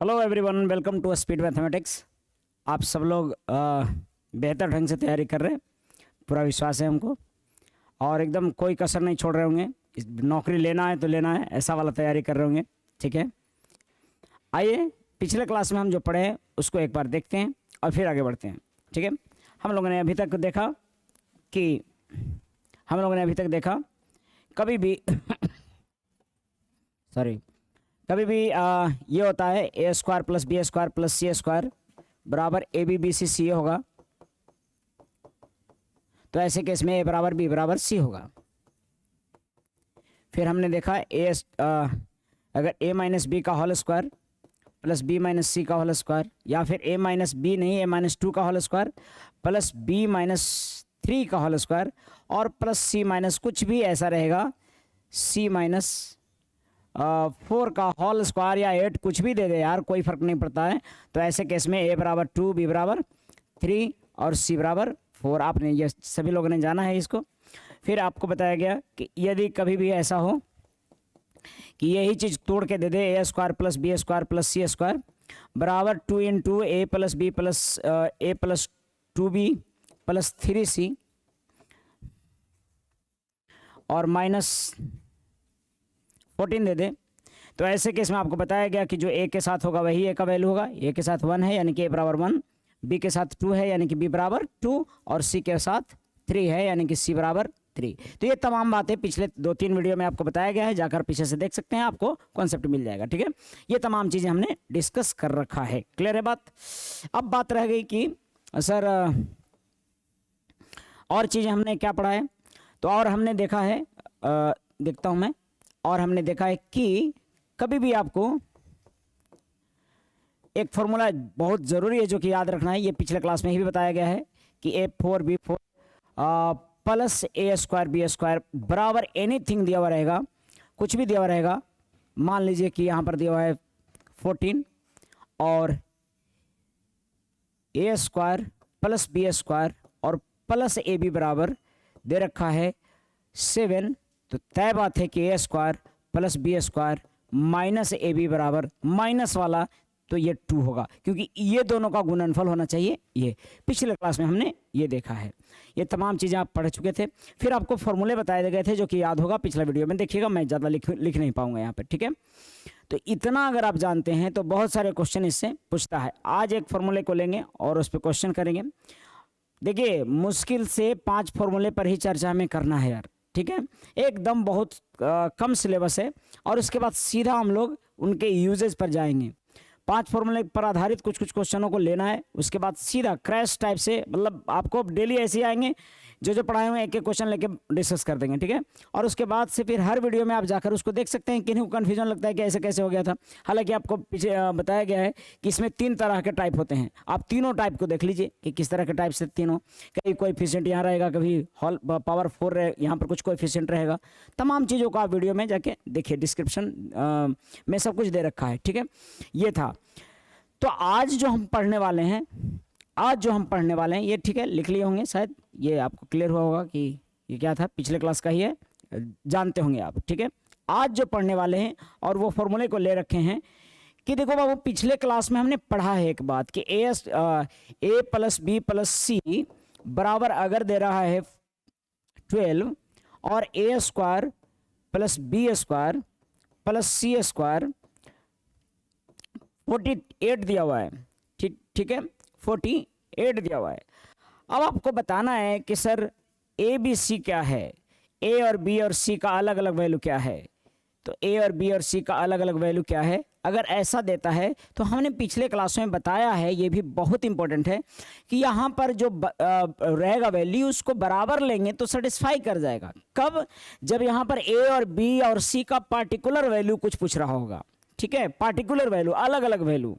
Hello everyone, welcome to speed mathematics. आप सब लोग बेहतर ढंग से तैयारी कर रहे हैं, पूरा विश्वास है हमको। और एकदम कोई कसर नहीं छोड़ रहे होंगे। नौकरी लेना है तो लेना है, ऐसा वाला तैयारी कर रहे होंगे। ठीक है, आइए पिछले क्लास में हम जो पढ़े हैं उसको एक बार देखते हैं और फिर आगे बढ़ते हैं। ठीक है, हम लोगों ने अभी तक देखा कभी भी सॉरी कभी भी ये होता है ए square plus B square plus सी स्क्वायर बराबर ए बी बी सी सी होगा। तो ऐसे केस में ए बराबर बी बराबर सी होगा। फिर हमने देखा अगर ए माइनस बी का whole square plus B minus सी का होल स्क्वायर, या फिर ए माइनस बी नहीं, ए माइनस टू का whole square plus B minus three का होल स्क्वायर और प्लस सी माइनस कुछ भी ऐसा रहेगा, सी माइनस 4 का होल स्क्वायर या 8 कुछ भी दे दे यार, कोई फर्क नहीं पड़ता है। तो ऐसे केस में ए बराबर 2, बी बराबर 3 और सी बराबर 4। आपने ये सभी लोगों ने जाना है इसको। फिर आपको बताया गया कि यदि कभी भी ऐसा हो कि यही चीज़ तोड़ के दे दे, A square plus B square plus C square बराबर 2 into A plus B plus A plus 2b plus 3c और माइनस 14 दे दे, तो ऐसे केस में आपको बताया गया कि जो ए के साथ होगा वही ए का वैल्यू होगा। ए के साथ 1 है यानी कि ए बराबर 1, बी के साथ 2 है यानी कि बी बराबर 2 और सी के साथ 3 है यानी कि सी बराबर 3। तो ये तमाम बातें पिछले 2-3 वीडियो में आपको बताया गया है, जाकर पीछे से देख सकते हैं, आपको कॉन्सेप्ट मिल जाएगा। ठीक है, ये तमाम चीज़ें हमने डिस्कस कर रखा है। क्लियर है बात? अब बात रह गई कि सर और चीज़ें हमने क्या पढ़ा है। तो और हमने देखा है, देखता हूँ मैं, और हमने देखा है कि कभी भी आपको एक फॉर्मूला बहुत ज़रूरी है जो कि याद रखना है। ये पिछले क्लास में ही भी बताया गया है कि A4B4 plus a square b square बराबर एनीथिंग दिया हुआ रहेगा, कुछ भी दिया हुआ रहेगा। मान लीजिए कि यहाँ पर दिया हुआ है 14 और ए स्क्वायर प्लस बी स्क्वायर और प्लस ए बी बराबर दे रखा है 7, तो तय बात है कि ए square plus B square minus A B बराबर माइनस वाला, तो ये 2 होगा, क्योंकि ये दोनों का गुणनफल होना चाहिए। ये पिछले क्लास में हमने ये देखा है। ये तमाम चीज़ें आप पढ़ चुके थे। फिर आपको फॉर्मूले बताए गए थे जो कि याद होगा पिछला वीडियो में, देखिएगा, मैं ज़्यादा लिख नहीं पाऊंगा यहाँ पर। ठीक है, तो इतना अगर आप जानते हैं तो बहुत सारे क्वेश्चन इससे पूछता है। आज एक फॉर्मूले को लेंगे और उस पर क्वेश्चन करेंगे। देखिए, मुश्किल से 5 फॉर्मूले पर ही चर्चा हमें करना है यार। ठीक है, एकदम बहुत कम सिलेबस है और उसके बाद सीधा हम लोग उनके यूजेज पर जाएंगे। 5 फॉर्मूले पर आधारित कुछ क्वेश्चनों को लेना है, उसके बाद सीधा क्रैश टाइप से, मतलब आपको डेली ऐसे ही आएंगे, जो पढ़ाए हुए एक एक क्वेश्चन लेके डिस्कस कर देंगे। ठीक है, और उसके बाद से फिर हर वीडियो में आप जाकर उसको देख सकते हैं। किन्हीं को कन्फ्यूजन लगता है कि ऐसे कैसे हो गया था, हालांकि आपको पीछे बताया गया है कि इसमें 3 तरह के टाइप होते हैं। आप तीनों टाइप को देख लीजिए कि किस तरह के टाइप से तीनों, कभी कोएफिशिएंट यहाँ रहेगा, कभी होल पावर 4 रहे, यहाँ पर कुछ कोएफिशिएंट रहेगा। तमाम चीज़ों को आप वीडियो में जाके देखिए, डिस्क्रिप्शन में सब कुछ दे रखा है। ठीक है, ये था। तो आज जो हम पढ़ने वाले हैं ये, ठीक है, लिख लिए होंगे शायद, ये आपको क्लियर हुआ होगा कि ये क्या था, पिछले क्लास का ही है, जानते होंगे आप। ठीक है, आज जो पढ़ने वाले हैं और वो फॉर्मूले को ले रखे हैं कि देखो बाबू, पिछले क्लास में हमने पढ़ा है एक बात कि ए प्लस बी प्लस सी बराबर अगर दे रहा है 12 और ए square plus B square plus सी स्क्वायर 48 दिया हुआ है। ठीक है, 48 दिया हुआ है। अब आपको बताना है कि सर ए बी सी क्या है, ए और बी और सी का अलग अलग वैल्यू क्या है। तो ए और बी और सी का अलग अलग वैल्यू क्या है, अगर ऐसा देता है तो हमने पिछले क्लास में बताया है, ये भी बहुत इंपॉर्टेंट है कि यहाँ पर जो रहेगा वैल्यू उसको बराबर लेंगे तो सेटिस्फाई कर जाएगा। कब? जब यहाँ पर ए और बी और सी का पार्टिकुलर वैल्यू कुछ पूछ रहा होगा। ठीक है, पार्टिकुलर वैल्यू, अलग अलग वैल्यू,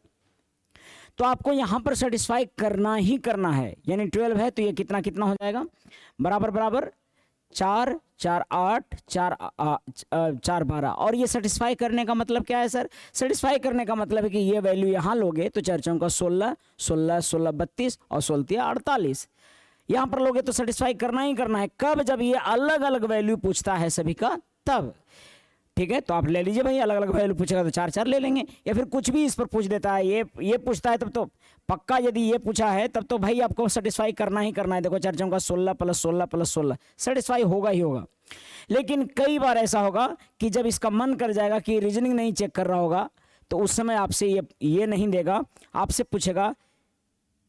तो आपको यहाँ पर सेटिस्फाई करना ही करना है। यानी 12 है तो ये कितना कितना हो जाएगा, बराबर बराबर 4 4 8 4 4 12। और ये सेटिस्फाई करने का मतलब क्या है सर? सेटिस्फाई करने का मतलब है कि ये वैल्यू यहाँ लोगे तो 4 चौका 16 16 16 32 और 16 48, यहाँ पर लोगे तो सेटिस्फाई करना ही करना है। कब? जब ये अलग अलग वैल्यू पूछता है सभी का, तब ठीक है, तो आप ले लीजिए भाई, अलग अलग वैल्यू पूछेगा तो 4 4 ले लेंगे, या फिर कुछ भी इस पर पूछ देता है, ये पूछता है तब तो पक्का, यदि ये पूछा है तब तो भाई आपको सेटिस्फाई करना ही करना है। देखो 4 चौका 16 + 16 + 16 सेटिस्फाई होगा ही होगा। लेकिन कई बार ऐसा होगा कि जब इसका मन कर जाएगा कि रीजनिंग नहीं चेक कर रहा होगा, तो उस समय आपसे ये नहीं देगा, आपसे पूछेगा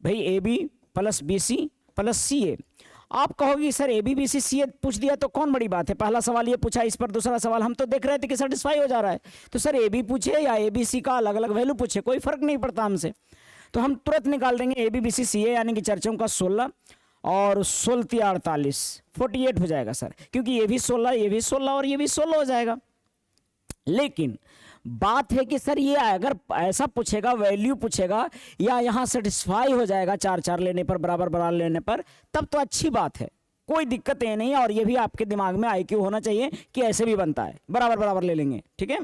भाई AB + BC + CA। आप कहोगे सर AB BC CA पूछ दिया तो कौन बड़ी बात है, पहला सवाल ये पूछा, इस पर दूसरा सवाल हम तो देख रहे थे कि सेटिस्फाई हो जा रहा है, तो सर AB पूछे या ABC का अलग अलग वैल्यू पूछे, कोई फर्क नहीं पड़ता हमसे। तो हम तुरंत निकाल देंगे AB BC CA, यानी कि 4 चौका 16 और 16 × 48 48 हो जाएगा सर, क्योंकि ये भी 16 ये भी 16 और ये भी 16 हो जाएगा। लेकिन बात है कि सर ये अगर ऐसा पूछेगा, वैल्यू पूछेगा, या यहाँ सेटिस्फाई हो जाएगा 4 4 लेने पर, बराबर बराबर लेने पर, तब तो अच्छी बात है, कोई दिक्कत ये नहीं है। और ये भी आपके दिमाग में IQ होना चाहिए कि ऐसे भी बनता है, बराबर बराबर ले लेंगे, ठीक है।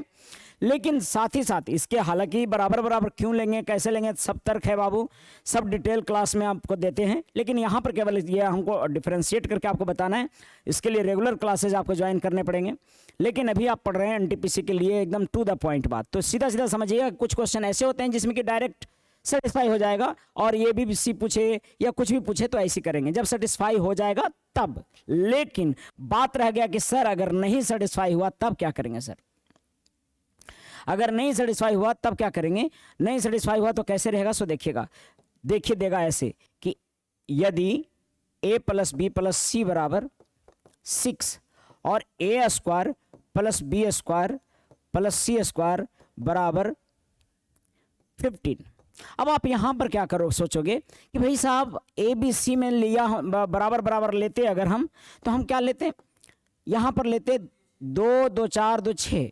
लेकिन साथ ही साथ इसके, हालांकि बराबर बराबर क्यों लेंगे, कैसे लेंगे, सब तर्क है बाबू, सब डिटेल क्लास में आपको देते हैं। लेकिन यहाँ पर केवल ये हमको डिफरेंशिएट करके आपको बताना है, इसके लिए रेगुलर क्लासेज आपको ज्वाइन करने पड़ेंगे। लेकिन अभी आप पढ़ रहे हैं NTPC के लिए एकदम टू द पॉइंट बात, तो सीधा सीधा समझिएगा। कुछ क्वेश्चन ऐसे होते हैं जिसमें कि डायरेक्ट सेटिस्फाई हो जाएगा, और ये भी सी पूछे या कुछ भी पूछे तो ऐसे करेंगे जब सेटिस्फाई हो जाएगा तब। लेकिन बात रह गया कि सर अगर नहीं सेटिस्फाई हुआ तब क्या करेंगे सर, अगर नहीं सेटिस्फाई हुआ तब क्या करेंगे, नहीं सेटिस्फाई हुआ तो कैसे रहेगा, सो देखिएगा, देखिए देगा ऐसे कि यदि A + B + C = 6 और A² + B² + C² = 15। अब आप यहां पर क्या करो, सोचोगे कि भाई साहब ABC में लिया बराबर बराबर लेते अगर हम, तो हम क्या लेते, यहां पर लेते 2 2 4 2 6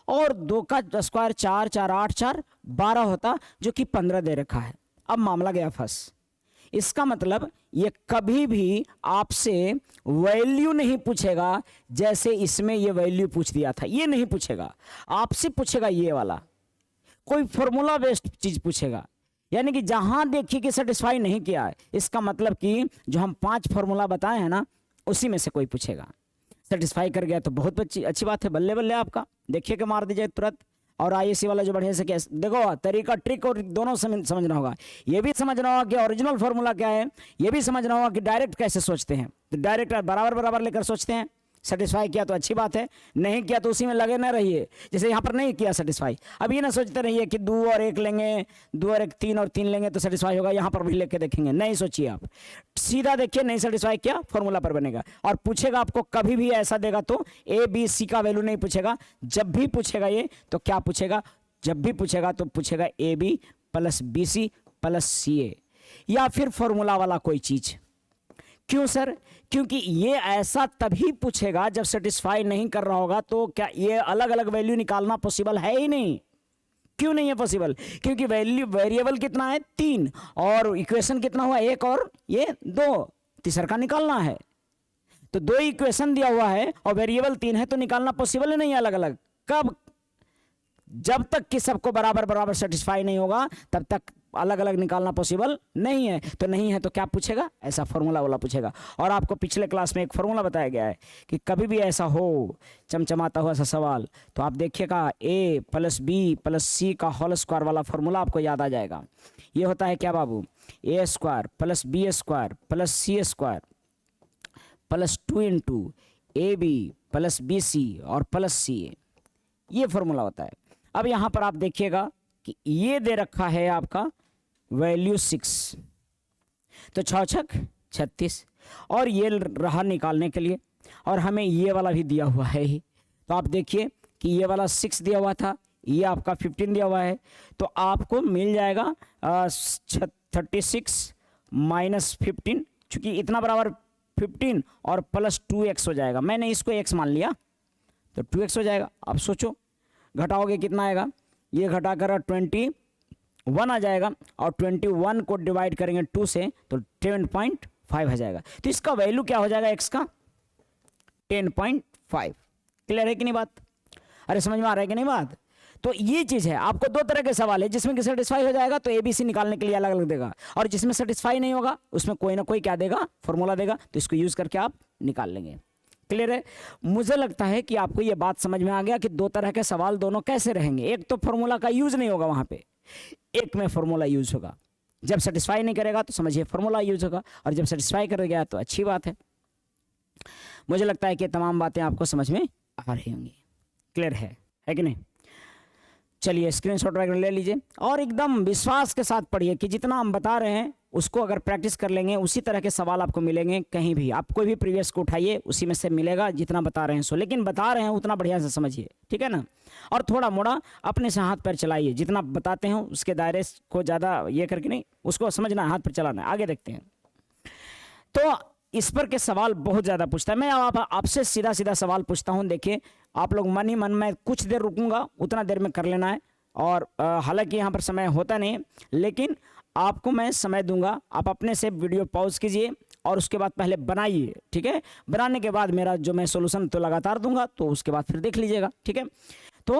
और 2 का स्क्वायर 4 4 8 4 12 होता, जो कि 15 दे रखा है। अब मामला गया फंस। इसका मतलब ये कभी भी आपसे वैल्यू नहीं पूछेगा, जैसे इसमें ये वैल्यू पूछ दिया था, ये नहीं पूछेगा, आपसे पूछेगा ये वाला कोई फॉर्मूला बेस्ड चीज पूछेगा। यानी कि जहां देखिए कि सेटिस्फाई नहीं किया है, इसका मतलब कि जो हम 5 फॉर्मूला बताए हैं ना, उसी में से कोई पूछेगा। सेटिस्फाई कर गया तो बहुत अच्छी बात है, बल्ले बल्ले आपका, देखिए कि मार दीजिए तुरंत। और IAC वाला जो बढ़िया से कैसे देखो, तरीका ट्रिक और दोनों समझना होगा। ये भी समझना होगा कि ओरिजिनल फॉर्मूला क्या है, ये भी समझना होगा कि डायरेक्ट कैसे सोचते हैं। तो डायरेक्ट बराबर बराबर लेकर सोचते हैं, सेटिस्फाई किया तो अच्छी बात है, नहीं किया तो उसी में लगे ना रहिए। जैसे यहाँ पर नहीं किया सेटिस्फाई, अब ये ना सोचते रहिए कि 2 और 1 लेंगे, 2 और 1 3 और 3 लेंगे तो सेटिस्फाई होगा, यहाँ पर भी लेके देखेंगे, नहीं सोचिए आप, सीधा देखिए, नहीं सेटिस्फाई किया फॉर्मूला पर बनेगा। और पूछेगा आपको, कभी भी ऐसा देगा तो ABC का वैल्यू नहीं पूछेगा। जब भी पूछेगा ये तो क्या पूछेगा, जब भी पूछेगा तो पूछेगा AB + BC + CA, या फिर फॉर्मूला वाला कोई चीज। क्यों सर, क्योंकि ये ऐसा तभी पूछेगा जब सेटिस्फाई नहीं कर रहा होगा। तो क्या ये अलग अलग वैल्यू निकालना पॉसिबल है ही नहीं। क्यों नहीं है पॉसिबल, क्योंकि वैल्यू वेरिएबल कितना है 3 और इक्वेशन कितना हुआ 1 और ये 2, तीसरा का निकालना है। तो 2 इक्वेशन दिया हुआ है और वेरिएबल 3 है, तो निकालना पॉसिबल ही नहीं है अलग अलग। कब, जब तक कि सबको बराबर बराबर सेटिस्फाई नहीं होगा तब तक अलग अलग निकालना पॉसिबल नहीं है। तो नहीं है तो क्या पूछेगा, ऐसा फॉर्मूला वाला पूछेगा। और आपको पिछले क्लास में एक फॉर्मूला बताया गया है कि कभी भी ऐसा हो चमचमाता हुआ ऐसा सवाल, तो आप देखिएगा A + B + C का होल स्क्वायर वाला फॉर्मूला आपको याद आ जाएगा। ये होता है क्या बाबू, A² + B² + C² + 2 × AB + BC और + CA, ये फॉर्मूला होता है। अब यहाँ पर आप देखिएगा कि ये दे रखा है आपका वैल्यू 6, तो 6 छक 36, और ये रहा निकालने के लिए, और हमें ये वाला भी दिया हुआ है ही। तो आप देखिए कि ये वाला 6 दिया हुआ था, ये आपका 15 दिया हुआ है, तो आपको मिल जाएगा 36 - 15, चूंकि इतना बराबर 15 और + 2x हो जाएगा। मैंने इसको x मान लिया तो 2x हो जाएगा। अब सोचो घटाओगे कितना आएगा, ये घटाकर 21 आ जाएगा, और 21 को डिवाइड करेंगे 2 से तो 10.5 आ जाएगा। तो इसका वैल्यू क्या हो जाएगा x का, 10.5। क्लियर है कि नहीं बात, अरे समझ में आ रहा है कि नहीं बात। तो ये चीज है, आपको 2 तरह के सवाल है, जिसमें कि सेटिस्फाई हो जाएगा तो ABC निकालने के लिए अलग अलग देगा, और जिसमें सेटिस्फाई नहीं होगा उसमें कोई ना कोई क्या देगा, फॉर्मूला देगा, तो इसको यूज करके आप निकाल लेंगे। क्लियर है? मुझे लगता है कि आपको ये बात समझ में आ गया कि दो तरह के सवाल दोनों कैसे रहेंगे। एक तो फॉर्मूला का यूज नहीं होगा वहां पे, एक में फॉर्मूला यूज होगा। जब सेटिस्फाई नहीं करेगा तो समझिए फॉर्मूला यूज होगा, और जब सेटिस्फाई कर गया तो अच्छी बात है। मुझे लगता है कि तमाम बातें आपको समझ में आ रही होंगी। क्लियर है कि नहीं? चलिए स्क्रीनशॉट वगैरह ले लीजिए और एकदम विश्वास के साथ पढ़िए कि जितना हम बता रहे हैं उसको अगर प्रैक्टिस कर लेंगे उसी तरह के सवाल आपको मिलेंगे। कहीं भी आप कोई भी प्रीवियस को उठाइए उसी में से मिलेगा जितना बता रहे हैं सो, लेकिन बता रहे हैं उतना बढ़िया से समझिए, ठीक है ना? और थोड़ा मोड़ा अपने से हाथ पैर चलाइए, जितना बताते हैं उसके दायरे को ज़्यादा ये करके नहीं, उसको समझना है, हाथ पैर चलाना है। आगे देखते हैं। तो इस पर के सवाल बहुत ज़्यादा पूछता है। मैं आपसे सीधा सीधा सवाल पूछता हूँ। देखिए आप लोग मन ही मन में कुछ देर रुकूंगा, उतना देर में कर लेना है। और हालांकि यहाँ पर समय होता नहीं, लेकिन आपको मैं समय दूंगा। आप अपने से वीडियो पॉज कीजिए और उसके बाद पहले बनाइए, ठीक है? बनाने के बाद मेरा जो मैं सोल्यूशन तो लगातार दूंगा, तो उसके बाद फिर देख लीजिएगा, ठीक है? तो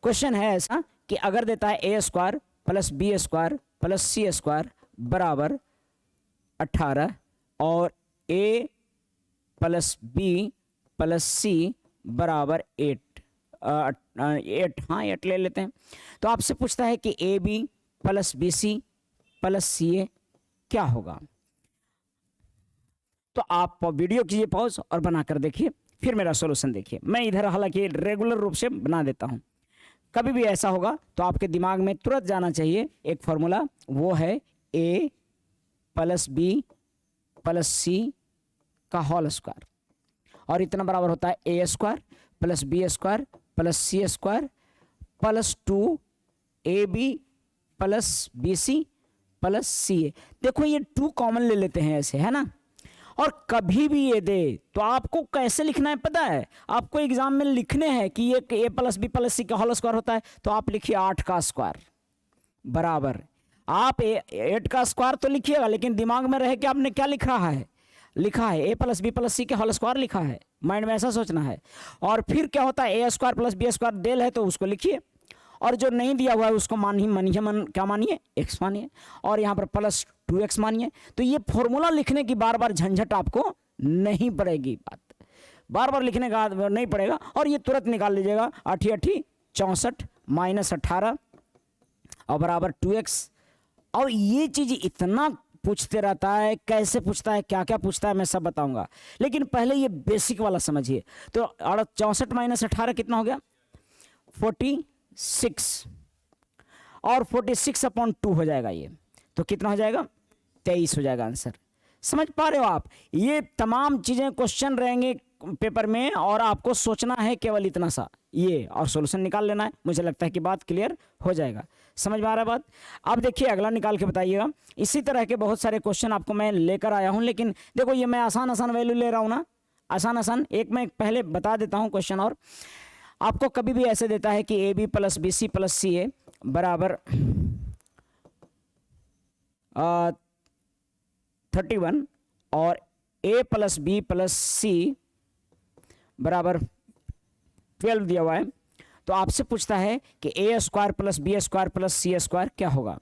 क्वेश्चन है ऐसा कि अगर देता है ए square plus B square plus सी स्क्वायर बराबर 18 और ए प्लस बी प्लस सी बराबर 8, हाँ 8 ले लेते हैं। तो आपसे पूछता है कि a b plus b c plus c a क्या होगा। तो आप वीडियो कीजिए पॉज और बनाकर देखिए, फिर मेरा सॉल्यूशन देखिए। मैं इधर हालांकि रेगुलर रूप से बना देता हूं। कभी भी ऐसा होगा तो आपके दिमाग में तुरंत जाना चाहिए एक फॉर्मूला, वो है a plus B plus c का होल स्क्वायर, और इतना बराबर होता है ए square plus B square plus C square plus 2 a b plus b c plus c a. देखो ये 2 कॉमन ले लेते हैं ऐसे, है ना? और कभी भी ये दे तो आपको कैसे लिखना है पता है? आपको एग्जाम में लिखने हैं कि ये ए प्लस बी प्लस सी का होल स्क्वायर होता है, तो आप लिखिए 8 का स्क्वायर बराबर, आप 8 का स्क्वायर तो लिखिएगा, लेकिन दिमाग में रहे कि आपने क्या लिख रहा है, लिखा है a plus B plus c के होल स्क्वायर लिखा है। माइंड में ऐसा सोचना है। और फिर क्या होता है, ए स्क्वायर प्लस बी स्क्वायर डेल है तो उसको लिखिए, और जो नहीं दिया हुआ है उसको क्या मानिए, एक्स मानिए, और यहाँ पर प्लस 2x मानिए। तो ये फॉर्मूला लिखने की बार बार झंझट आपको नहीं पड़ेगी, बात बार बार लिखने का नहीं पड़ेगा, और ये तुरंत निकाल लीजिएगा। 8 8 64 माइनस 18 और बराबर 2x। और ये चीज इतना पूछते रहता है, कैसे पूछता है, क्या क्या पूछता है, मैं सब बताऊंगा, लेकिन पहले ये बेसिक वाला समझिए। तो 64 माइनस 18 कितना हो गया, 46, और 46/2 हो जाएगा ये, तो कितना हो जाएगा, 23 हो जाएगा आंसर। समझ पा रहे हो आप? ये तमाम चीजें क्वेश्चन रहेंगे पेपर में, और आपको सोचना है केवल इतना सा ये, और सॉल्यूशन निकाल लेना है। मुझे लगता है कि बात क्लियर हो जाएगा। समझ में आ रहा है बात? अब देखिए अगला निकाल के बताइएगा। इसी तरह के बहुत सारे क्वेश्चन आपको मैं लेकर आया हूं, लेकिन देखो ये मैं आसान आसान वैल्यू ले रहा हूं ना, आसान आसान। एक मैं पहले बता देता हूं क्वेश्चन, और आपको कभी भी ऐसे देता है कि a b plus b c plus c a बराबर 31 और ए प्लस बी प्लस सी बराबर 12 दिया हुआ है, तो आपसे पूछता है कि ए square plus B square plus सी स्क्वायर क्या होगा।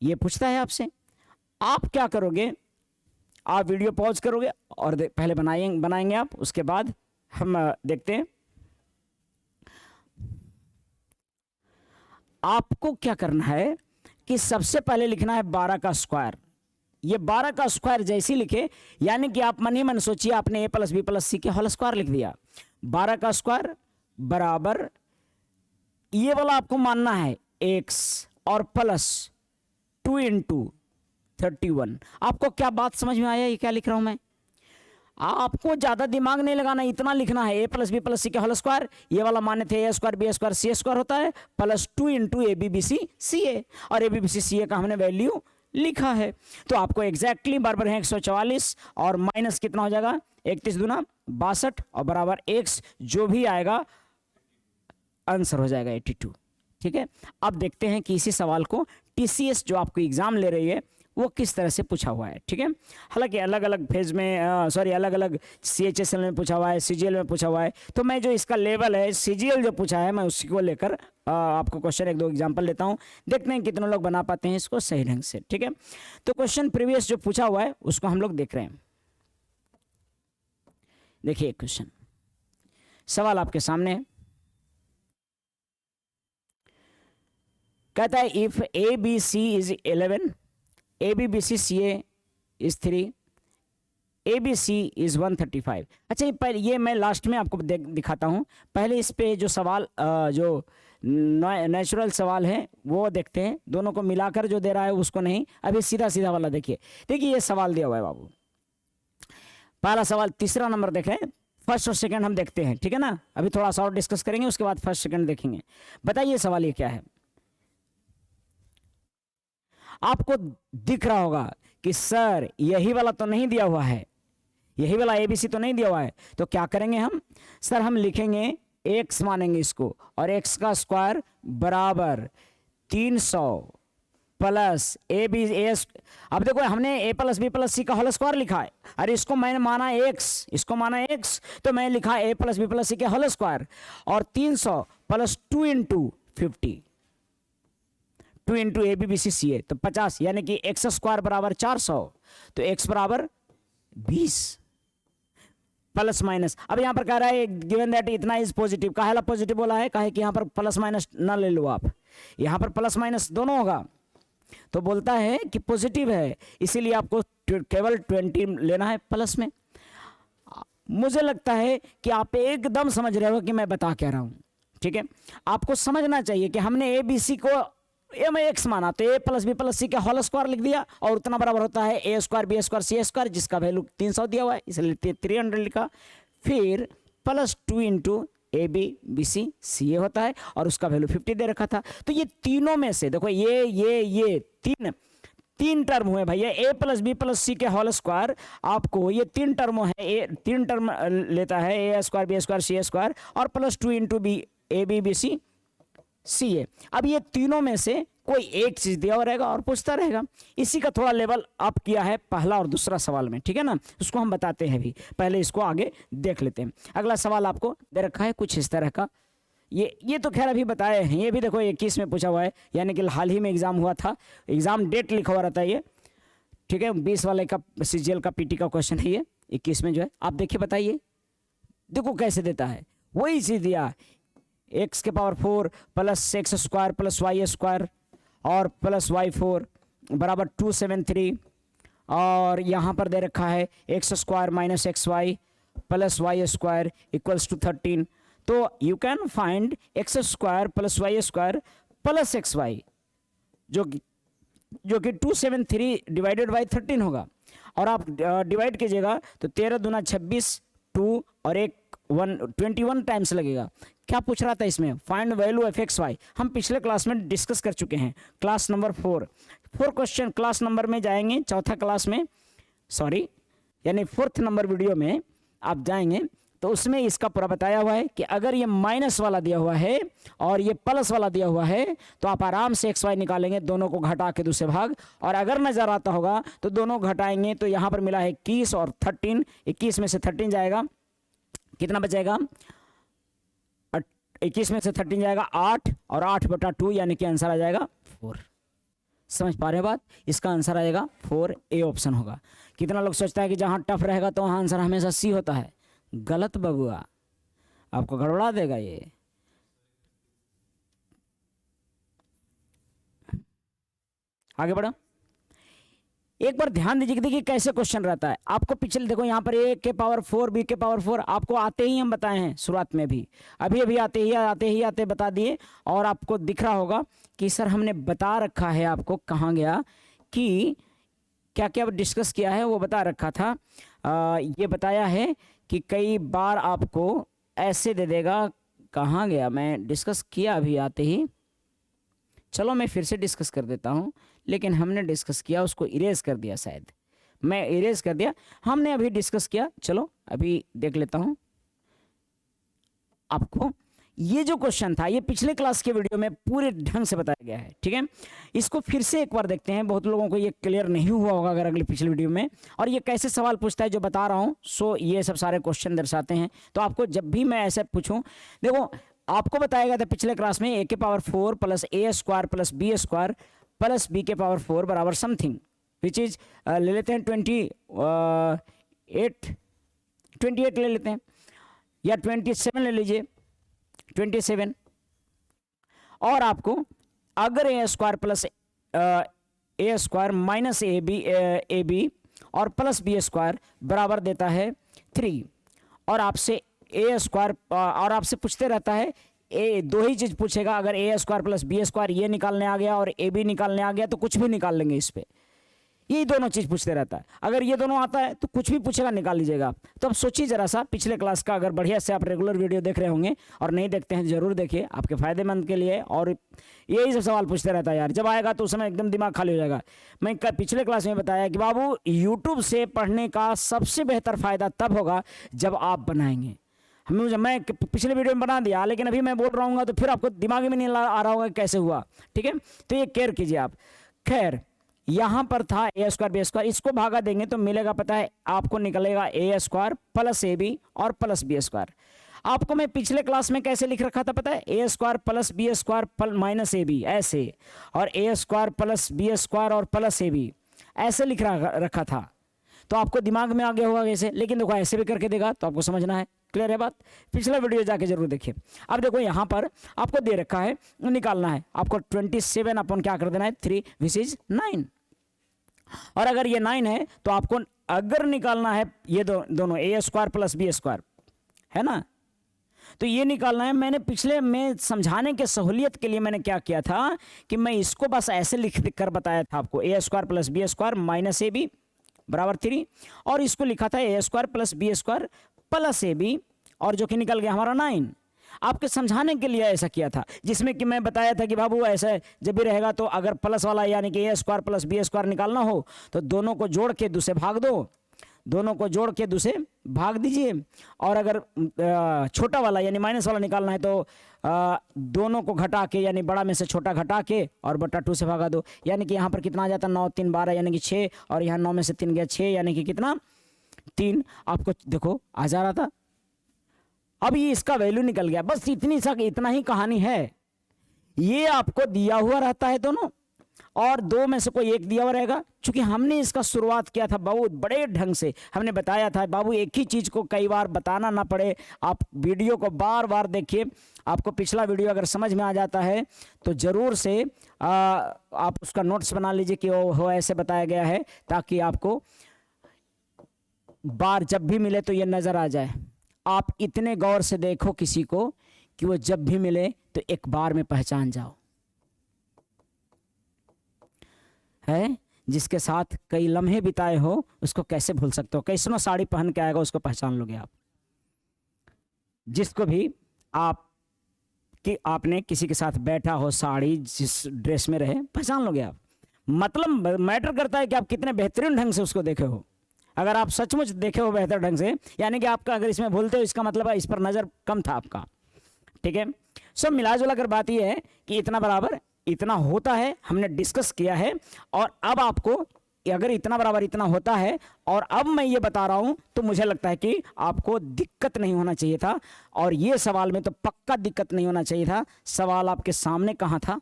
ये पूछता है आपसे। आप क्या करोगे, आप वीडियो पॉज करोगे और पहले बनाएंगे आप, उसके बाद हम देखते हैं। आपको क्या करना है कि सबसे पहले लिखना है 12 का स्क्वायर। ये 12 का स्क्वायर जैसे लिखे, यानी कि आप मन ही मन सोचिए आपने ए प्लस बी प्लस सी के होल स्क्वायर लिख दिया। 12 का स्क्वायर बराबर, ये वाला आपको मानना है x, और प्लस 2 × 31। आपको क्या बात समझ में आया, ये क्या लिख रहा हूं मैं? आपको ज्यादा दिमाग नहीं लगाना, इतना लिखना है a plus B plus c के होल स्क्वायर। ये वाला माने थे a square b square c square होता है, plus 2 × a b b c c a, और a b b c c ए का हमने वैल्यू लिखा है। तो आपको एग्जैक्टली बराबर है 144, और माइनस कितना हो जाएगा, 31 दूना 62, और बराबर x, जो भी आएगा आंसर हो जाएगा 82। ठीक है, अब देखते हैं कि इसी सवाल को टीसीएस जो आपको एग्जाम ले रही है वो किस तरह से पूछा हुआ है। ठीक है, हालांकि अलग अलग फेज में अलग अलग CHSL में पूछा हुआ है, CGL में पूछा हुआ है, तो मैं जो इसका लेवल है CGL जो पूछा है मैं उसी को लेकर आपको क्वेश्चन 1-2 एग्जांपल लेता हूं, देखते हैं कितने लोग बना पाते हैं इसको सही ढंग से। ठीक है, तो क्वेश्चन प्रीवियस जो पूछा हुआ है उसको हम लोग देख रहे हैं। देखिए क्वेश्चन, सवाल आपके सामने है। कहता है if a b c is 11, a b b c c a is 3, a b c is 135। अच्छा ये पहले ये मैं लास्ट में आपको दिखाता हूँ, पहले इस पे जो सवाल जो नेचुरल सवाल है वो देखते हैं, दोनों को मिलाकर जो दे रहा है उसको नहीं, अभी सीधा सीधा वाला देखिए। देखिए ये सवाल दिया हुआ है बाबू, पहला सवाल तीसरा नंबर देखें, फर्स्ट और सेकंड हम देखते हैं, ठीक है ना, अभी थोड़ा सा और डिस्कस करेंगे, उसके बाद फर्स्ट सेकंड देखेंगे। बताइए सवाल ये क्या है। आपको दिख रहा होगा कि सर यही वाला तो नहीं दिया हुआ है, यही वाला एबीसी तो नहीं दिया हुआ है, तो क्या करेंगे हम, सर हम लिखेंगे x मानेंगे इसको, और x का स्क्वायर बराबर 300 प्लस ए बी एस। अब देखो हमने a plus B plus c का होल स्क्वायर लिखा है, अरे इसको मैंने माना x, इसको माना x, तो मैं लिखा a plus B plus c के होल स्क्वायर, और 300 plus 2 into 50, 2 into a b b c c a, तो 50, यानी कि x स्क्वायर बराबर 400, तो x बराबर 20 प्लस माइनस। अब यहां पर कह रहा है गिवन दैट इतना इज पॉजिटिव, काहे पॉजिटिव बोला है, काहे कि यहां पर प्लस माइनस ना ले लो आप, यहां पर प्लस माइनस दोनों होगा, तो बोलता है कि पॉजिटिव है, इसीलिए आपको केवल 20 लेना है प्लस में। मुझे लगता है कि आप एकदम समझ रहे हो कि मैं बता क्या रहा हूं, ठीक है। आपको समझना चाहिए कि हमने ए बी सी को ए में एक्स माना, तो ए प्लस बी प्लस सी का होल स्क्वायर लिख दिया, और उतना बराबर होता है ए square b square c square, जिसका वैल्यू 300 दिया हुआ है, इसलिए 300 लिखा, फिर plus 2 into a b b c c a होता है, और उसका वैल्यू 50 दे रखा था। तो ये तीनों में से देखो ये तीन टर्म हुए भैया, ए प्लस बी प्लस सी के होल स्क्वायर, आपको ये तीन टर्म है, तीन टर्म लेता है, ए square b square c square, और plus 2 into b a b b c c a. अब ये तीनों में से कोई एक चीज दिया हुआ रहेगा और पूछता रहेगा, इसी का थोड़ा लेवल अप किया है पहला और दूसरा सवाल में, ठीक है ना, उसको हम बताते हैं भी, पहले इसको आगे देख लेते हैं। अगला सवाल आपको दे रखा है कुछ इस तरह का, ये तो खैर अभी बताए हैं, ये भी देखो 21 में पूछा हुआ है, यानी कि हाल ही में एग्जाम हुआ था, एग्जाम डेट लिखा हुआ रहता है ये, ठीक है, 20 वाले का सीजीएल का पीटी का क्वेश्चन है ये, 21 में जो है, आप देखिए बताइए, देखो कैसे देता है, वही चीज दिया, x के power 4 plus x square plus y square और प्लस y4 बराबर 273, और यहाँ पर दे रखा है x square minus x y plus y square equals to 13। तो you can find x square plus y square plus x y, जो कि 273 डिवाइडेड बाई 13 होगा, और आप डिवाइड कीजिएगा तो 13 दूना 26, 2 और 21 टाइम्स लगेगा। क्या पूछ रहा था इसमें, find value of x y, हम पिछले क्लास में डिस्कस कर चुके हैं, class number 4 question class number में जाएंगे, चौथा क्लास में, सॉरी यानी 4th नंबर वीडियो में आप जाएंगे, तो उसमें इसका पूरा बताया हुआ है कि अगर ये माइनस वाला दिया हुआ है और ये प्लस वाला दिया हुआ है, तो आप आराम से एक्स वाई निकालेंगे, दोनों को घटा के दूसरे भाग, और अगर नजर आता होगा तो दोनों घटाएंगे, तो यहाँ पर मिला है 21 और 13, 21 में से 13 जाएगा, कितना बचेगा, 21 में से 13 जाएगा 8, और 8/2 यानी कि आंसर आ जाएगा 4। समझ पा रहे हैं बात, इसका आंसर आएगा 4 ए ऑप्शन होगा। कितना लोग सोचता है कि जहां टफ रहेगा तो वहां आंसर हमेशा सी होता है, गलत बबुआ, आपको गड़बड़ा देगा ये। आगे बढ़ो, एक बार ध्यान दीजिए कि देखिए कैसे क्वेश्चन रहता है, आपको पिछले देखो यहाँ पर ए के पावर 4 बी के पावर 4 आपको आते ही हम बताए हैं शुरुआत में भी, अभी आते बता दिए, और आपको दिख रहा होगा कि सर हमने बता रखा है, आपको कहाँ गया कि क्या क्या डिस्कस किया है वो बता रखा था। ये बताया है कि कई बार आपको ऐसे दे देगा, कहाँ गया, मैं डिस्कस किया अभी आते ही, चलो मैं फिर से डिस्कस कर देता हूँ, लेकिन हमने डिस्कस किया उसको इरेज कर दिया, शायद मैं इरेज कर दिया, हमने अभी डिस्कस किया, चलो अभी देख लेता हूँ आपको। ये जो क्वेश्चन था ये पिछले क्लास के वीडियो में पूरे ढंग से बताया गया है, ठीक है, इसको फिर से एक बार देखते हैं, बहुत लोगों को ये क्लियर नहीं हुआ होगा अगर अगले पिछले वीडियो में, और ये कैसे सवाल पूछता है जो बता रहा हूँ, सो ये सब सारे क्वेश्चन दर्शाते हैं। तो आपको जब भी मैं ऐसे पूछूं, देखो आपको बताया गया था पिछले क्लास में ए के power 4 plus a square plus B square plus b के पावर 4 बराबर समथिंग, विच इज ले लेते हैं 28 ले लेते हैं, या 27 ले लीजिए, 27। और आपको अगर a square plus a square minus A b और प्लस बी स्क्वायर बराबर देता है 3, और आपसे ए स्क्वायर और आपसे पूछते रहता है, ए दो ही चीज़ पूछेगा, अगर a square plus B square ये निकालने आ गया और ए बी निकालने आ गया तो कुछ भी निकाल लेंगे इस पे, यही दोनों चीज़ पूछते रहता है। अगर ये दोनों आता है तो कुछ भी पूछेगा, निकाल लीजिएगा। तो अब सोचिए जरा सा, पिछले क्लास का अगर बढ़िया से आप रेगुलर वीडियो देख रहे होंगे और नहीं देखते हैं जरूर देखिए, आपके फायदेमंद के लिए। और यही सब सवाल पूछते रहता है यार, जब आएगा तो उस समय एकदम दिमाग खाली हो जाएगा। मैं पिछले क्लास में बताया कि बाबू यूट्यूब से पढ़ने का सबसे बेहतर फ़ायदा तब होगा जब आप बनाएंगे। मैं पिछले वीडियो में बना दिया, लेकिन अभी मैं बोल रहा हूँ तो फिर आपको दिमाग में नहीं आ रहा होगा कैसे हुआ, ठीक है। तो ये केयर कीजिए आप। खैर, यहाँ पर था ए स्क्वायर बी स्क्वायर, इसको भागा देंगे तो मिलेगा, पता है आपको, निकलेगा ए स्क्वायर प्लस ए बी और प्लस बी स्क्वायर। आपको मैं पिछले क्लास में कैसे लिख रखा था पता है, ए square plus B square minus ए बी ऐसे, और ए स्क्वायर प्लस बी स्क्वायर और प्लस ए बी ऐसे लिख रखा था। तो आपको दिमाग में आ गया होगा कैसे, लेकिन देखो ऐसे भी करके देगा तो आपको समझना है। क्लियर है बात? पिछला वीडियो जाके जरूर देखिए। अब देखो यहाँ पर आपको दे रखा है, निकालना है आपको 27 अपन क्या कर देना है 3 विच इज 9। और अगर ये 9 है तो आपको अगर निकालना है ये दोनों ए स्क्वायर प्लस बी स्क्वायर, है ना, तो ये निकालना है। मैंने पिछले में समझाने के सहूलियत के लिए मैंने क्या किया था कि मैं इसको बस ऐसे लिख कर बताया था आपको, a square plus B square minus A B बराबर 3, और इसको लिखा था a square plus B square plus a b, और जो कि निकल गया हमारा 9। आपके समझाने के लिए ऐसा किया था, जिसमें कि मैं बताया था कि बाबू ऐसा जब भी रहेगा तो अगर प्लस वाला यानी कि ए स्क्वायर प्लस बी स्क्वायर निकालना हो तो दोनों को जोड़ के 2 से भाग दो, दोनों को जोड़ के 2 से भाग दीजिए। और अगर छोटा वाला यानी माइनस वाला निकालना है तो दोनों को घटा के यानी बड़ा में से छोटा घटा के और बटा 2 से भागा दो, यानी कि यहाँ पर कितना आ जाता, 9 3 12 यानी कि 6, और यहाँ 9 में से 3 गया 6 यानी कि कितना 3। आपको देखो आ जा रहा था। अब ये इसका वैल्यू निकल गया, बस इतना ही कहानी है। ये आपको दिया हुआ रहता है दोनों, और 2 में से कोई एक दिया हुआ रहेगा। क्योंकि हमने इसका शुरुआत किया था बहुत बड़े ढंग से, हमने बताया था बाबू एक ही चीज़ को कई बार बताना ना पड़े, आप वीडियो को बार बार देखिए। आपको पिछला वीडियो अगर समझ में आ जाता है तो ज़रूर से आप उसका नोट्स बना लीजिए कि वो ऐसे बताया गया है, ताकि आपको बार जब भी मिले तो ये नज़र आ जाए। आप इतने गौर से देखो किसी को कि वो जब भी मिले तो एक बार में पहचान जाओ। है जिसके साथ कई लम्हे बिताए हो उसको कैसे भूल सकते हो, कैसनो साड़ी पहन के आएगा उसको पहचान लोगे आप। जिसको भी आपने किसी के साथ बैठा हो, साड़ी जिस ड्रेस में रहे, पहचान लोगे आप। मतलब मैटर करता है कि आप कितने बेहतरीन ढंग से उसको देखे हो। अगर आप सचमुच देखे हो बेहतर ढंग से, यानी कि आपका अगर इसमें भूलते हो इसका मतलब है इस पर नज़र कम था आपका, ठीक है। सब मिला जुला कर बात यह है कि इतना बराबर इतना होता है, हमने डिस्कस किया है। और अब आपको अगर इतना बराबर इतना होता है और अब मैं ये बता रहा हूं तो मुझे लगता है कि आपको दिक्कत नहीं होना चाहिए था, और ये सवाल में तो पक्का दिक्कत नहीं होना चाहिए था। सवाल आपके सामने कहाँ था,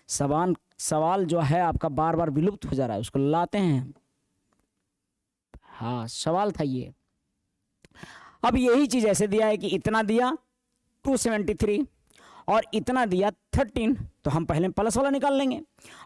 सवाल जो है आपका बार बार विलुप्त हो जा रहा है, उसको लाते हैं। हाँ सवाल था ये। अब यही चीज़ ऐसे दिया है कि इतना दिया 273 और इतना दिया 13, तो हम पहले प्लस वाला निकाल लेंगे,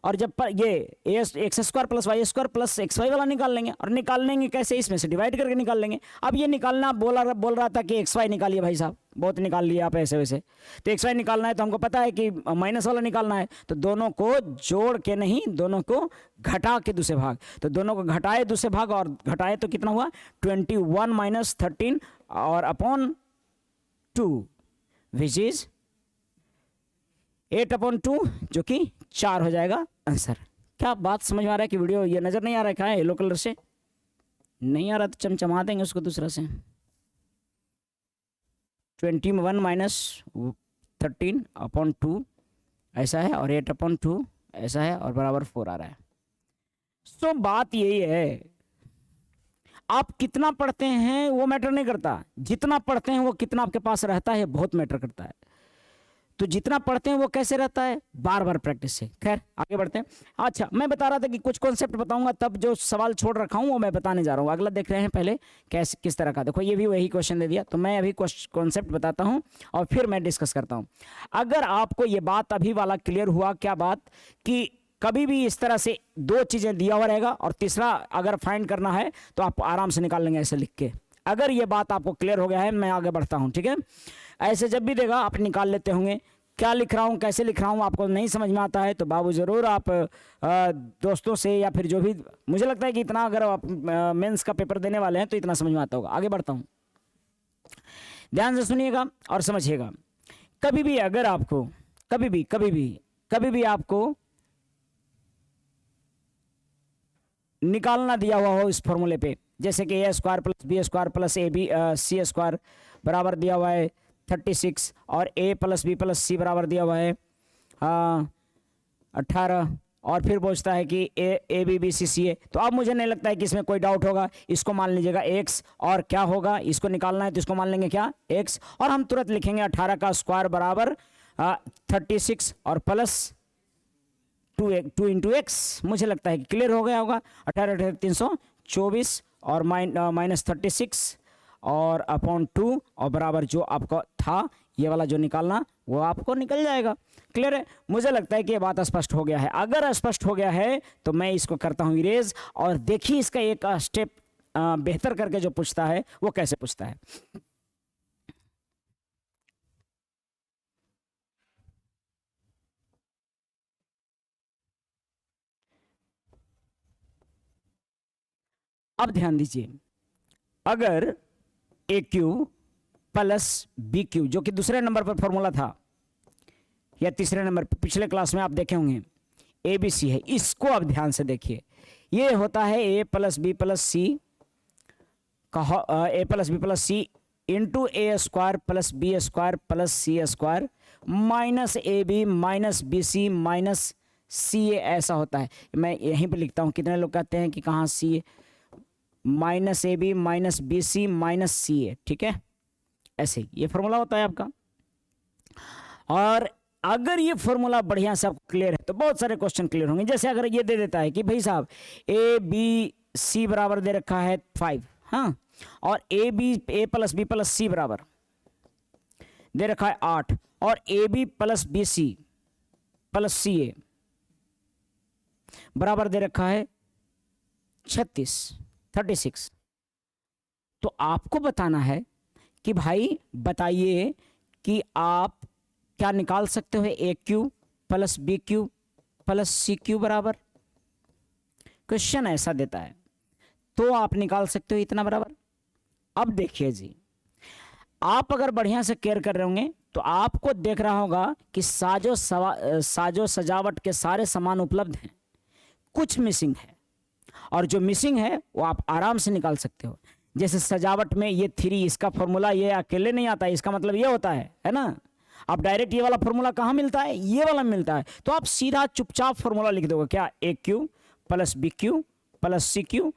और जब ये x square plus y square plus x y वाला निकाल लेंगे। और निकालेंगे कैसे, इसमें से डिवाइड करके निकाल लेंगे। अब ये निकालना बोल रहा था कि एक्स वाई निकालिए भाई साहब, बहुत निकाल लिए आप ऐसे वैसे। तो एक्स वाई निकालना है तो हमको पता है कि माइनस वाला निकालना है, तो दोनों को जोड़ के नहीं, दोनों को घटा के 2 से भाग। तो दोनों को घटाए 2 से भाग, और घटाए तो कितना हुआ 21 माइनस 13 और अपॉन 2 विच इज 8/2, जो कि 4 हो जाएगा आंसर। क्या बात समझ में आ रहा है कि वीडियो ये नज़र नहीं आ रहा है, क्या है येलो कलर से नहीं आ रहा तो चमचमा देंगे उसको दूसरा से। 21 माइनस 13/2 ऐसा है, और 8/2 ऐसा है, और बराबर 4 आ रहा है। सो बात यही है, आप कितना पढ़ते हैं वो मैटर नहीं करता, जितना पढ़ते हैं वो कितना आपके पास रहता है बहुत मैटर करता है। तो जितना पढ़ते हैं वो कैसे रहता है, बार बार प्रैक्टिस से। खैर आगे बढ़ते हैं। अच्छा, मैं बता रहा था कि कुछ कॉन्सेप्ट बताऊंगा, तब जो सवाल छोड़ रखा हूं वो मैं बताने जा रहा हूं। अगला देख रहे हैं पहले कैसे किस तरह का। देखो ये भी वही क्वेश्चन दे दिया, तो मैं अभी कॉन्सेप्ट बताता हूं और फिर मैं डिस्कस करता हूं। अगर आपको ये बात अभी वाला क्लियर हुआ, क्या बात, कि कभी भी इस तरह से दो चीजें दिया हुआ रहेगा और तीसरा अगर फाइंड करना है तो आप आराम से निकाल लेंगे ऐसे लिख के। अगर ये बात आपको क्लियर हो गया है, मैं आगे बढ़ता हूं, ठीक है। ऐसे जब भी देगा आप निकाल लेते होंगे। क्या लिख रहा हूँ, कैसे लिख रहा हूँ, आपको नहीं समझ में आता है तो बाबू ज़रूर आप दोस्तों से या फिर जो भी, मुझे लगता है कि इतना अगर आप मेंस का पेपर देने वाले हैं तो इतना समझ में आता होगा। आगे बढ़ता हूँ, ध्यान से सुनिएगा और समझिएगा। कभी भी अगर आपको कभी भी आपको निकालना दिया हुआ हो इस फॉर्मूले पे, जैसे कि a² + b² + c² बराबर दिया हुआ है 36 और a + b + c बराबर दिया हुआ है 18 और फिर पूछता है कि a b b c c a। तो अब मुझे नहीं लगता है कि इसमें कोई डाउट होगा। इसको मान लीजिएगा x और क्या होगा, इसको निकालना है तो इसको मान लेंगे क्या, x, और हम तुरंत लिखेंगे 18 का स्क्वायर बराबर 36 और प्लस 2 × x। मुझे लगता है कि क्लियर हो गया होगा। 18 324 और -36 और अपॉन 2 और बराबर जो आपका था ये वाला जो निकालना वो आपको निकल जाएगा। क्लियर है, मुझे लगता है कि ये बात स्पष्ट हो गया है। अगर स्पष्ट हो गया है तो मैं इसको करता हूँ इरेज, और देखिए इसका एक स्टेप बेहतर करके जो पूछता है वो कैसे पूछता है। अब ध्यान दीजिए, अगर AQ + BQ जो कि दूसरे नंबर पर फॉर्मूला था या तीसरे नंबर पर, पिछले क्लास में आप देखे होंगे ABC है, इसको अब ध्यान से देखिए। ये होता है a + b + c का a + b + c into a² + b² + c² -ab - bc - ca ऐसा होता है। मैं यहीं पे लिखता हूँ, कितने लोग कहते हैं कि कहाँ c, -ab - bc - ca, ठीक है। ऐसे ही ये फॉर्मूला होता है आपका। और अगर ये फॉर्मूला बढ़िया से आपको क्लियर है तो बहुत सारे क्वेश्चन क्लियर होंगे। जैसे अगर ये दे देता है कि भाई साहब a b c बराबर दे रखा है 5, हाँ, और a + b + c बराबर दे रखा है 8 और ab + bc + ca बराबर दे रखा है 36। तो आपको बताना है कि भाई बताइए कि आप क्या निकाल सकते हो AQ + BQ + CQ बराबर। क्वेश्चन ऐसा देता है तो आप निकाल सकते हो इतना बराबर। अब देखिए जी, आप अगर बढ़िया से केयर कर रहे होंगे तो आपको देख रहा होगा कि साजो सजावट के सारे सामान उपलब्ध हैं, कुछ मिसिंग है, और जो मिसिंग है वो आप आराम से निकाल सकते हो। जैसे सजावट में ये 3, इसका फॉर्मूला ये अकेले नहीं आता है, इसका मतलब ये होता है ना। अब डायरेक्ट ये वाला फॉर्मूला कहाँ मिलता है, ये वाला मिलता है, तो आप सीधा चुपचाप फॉर्मूला लिख दोगे क्या, AQ + BQ + CQ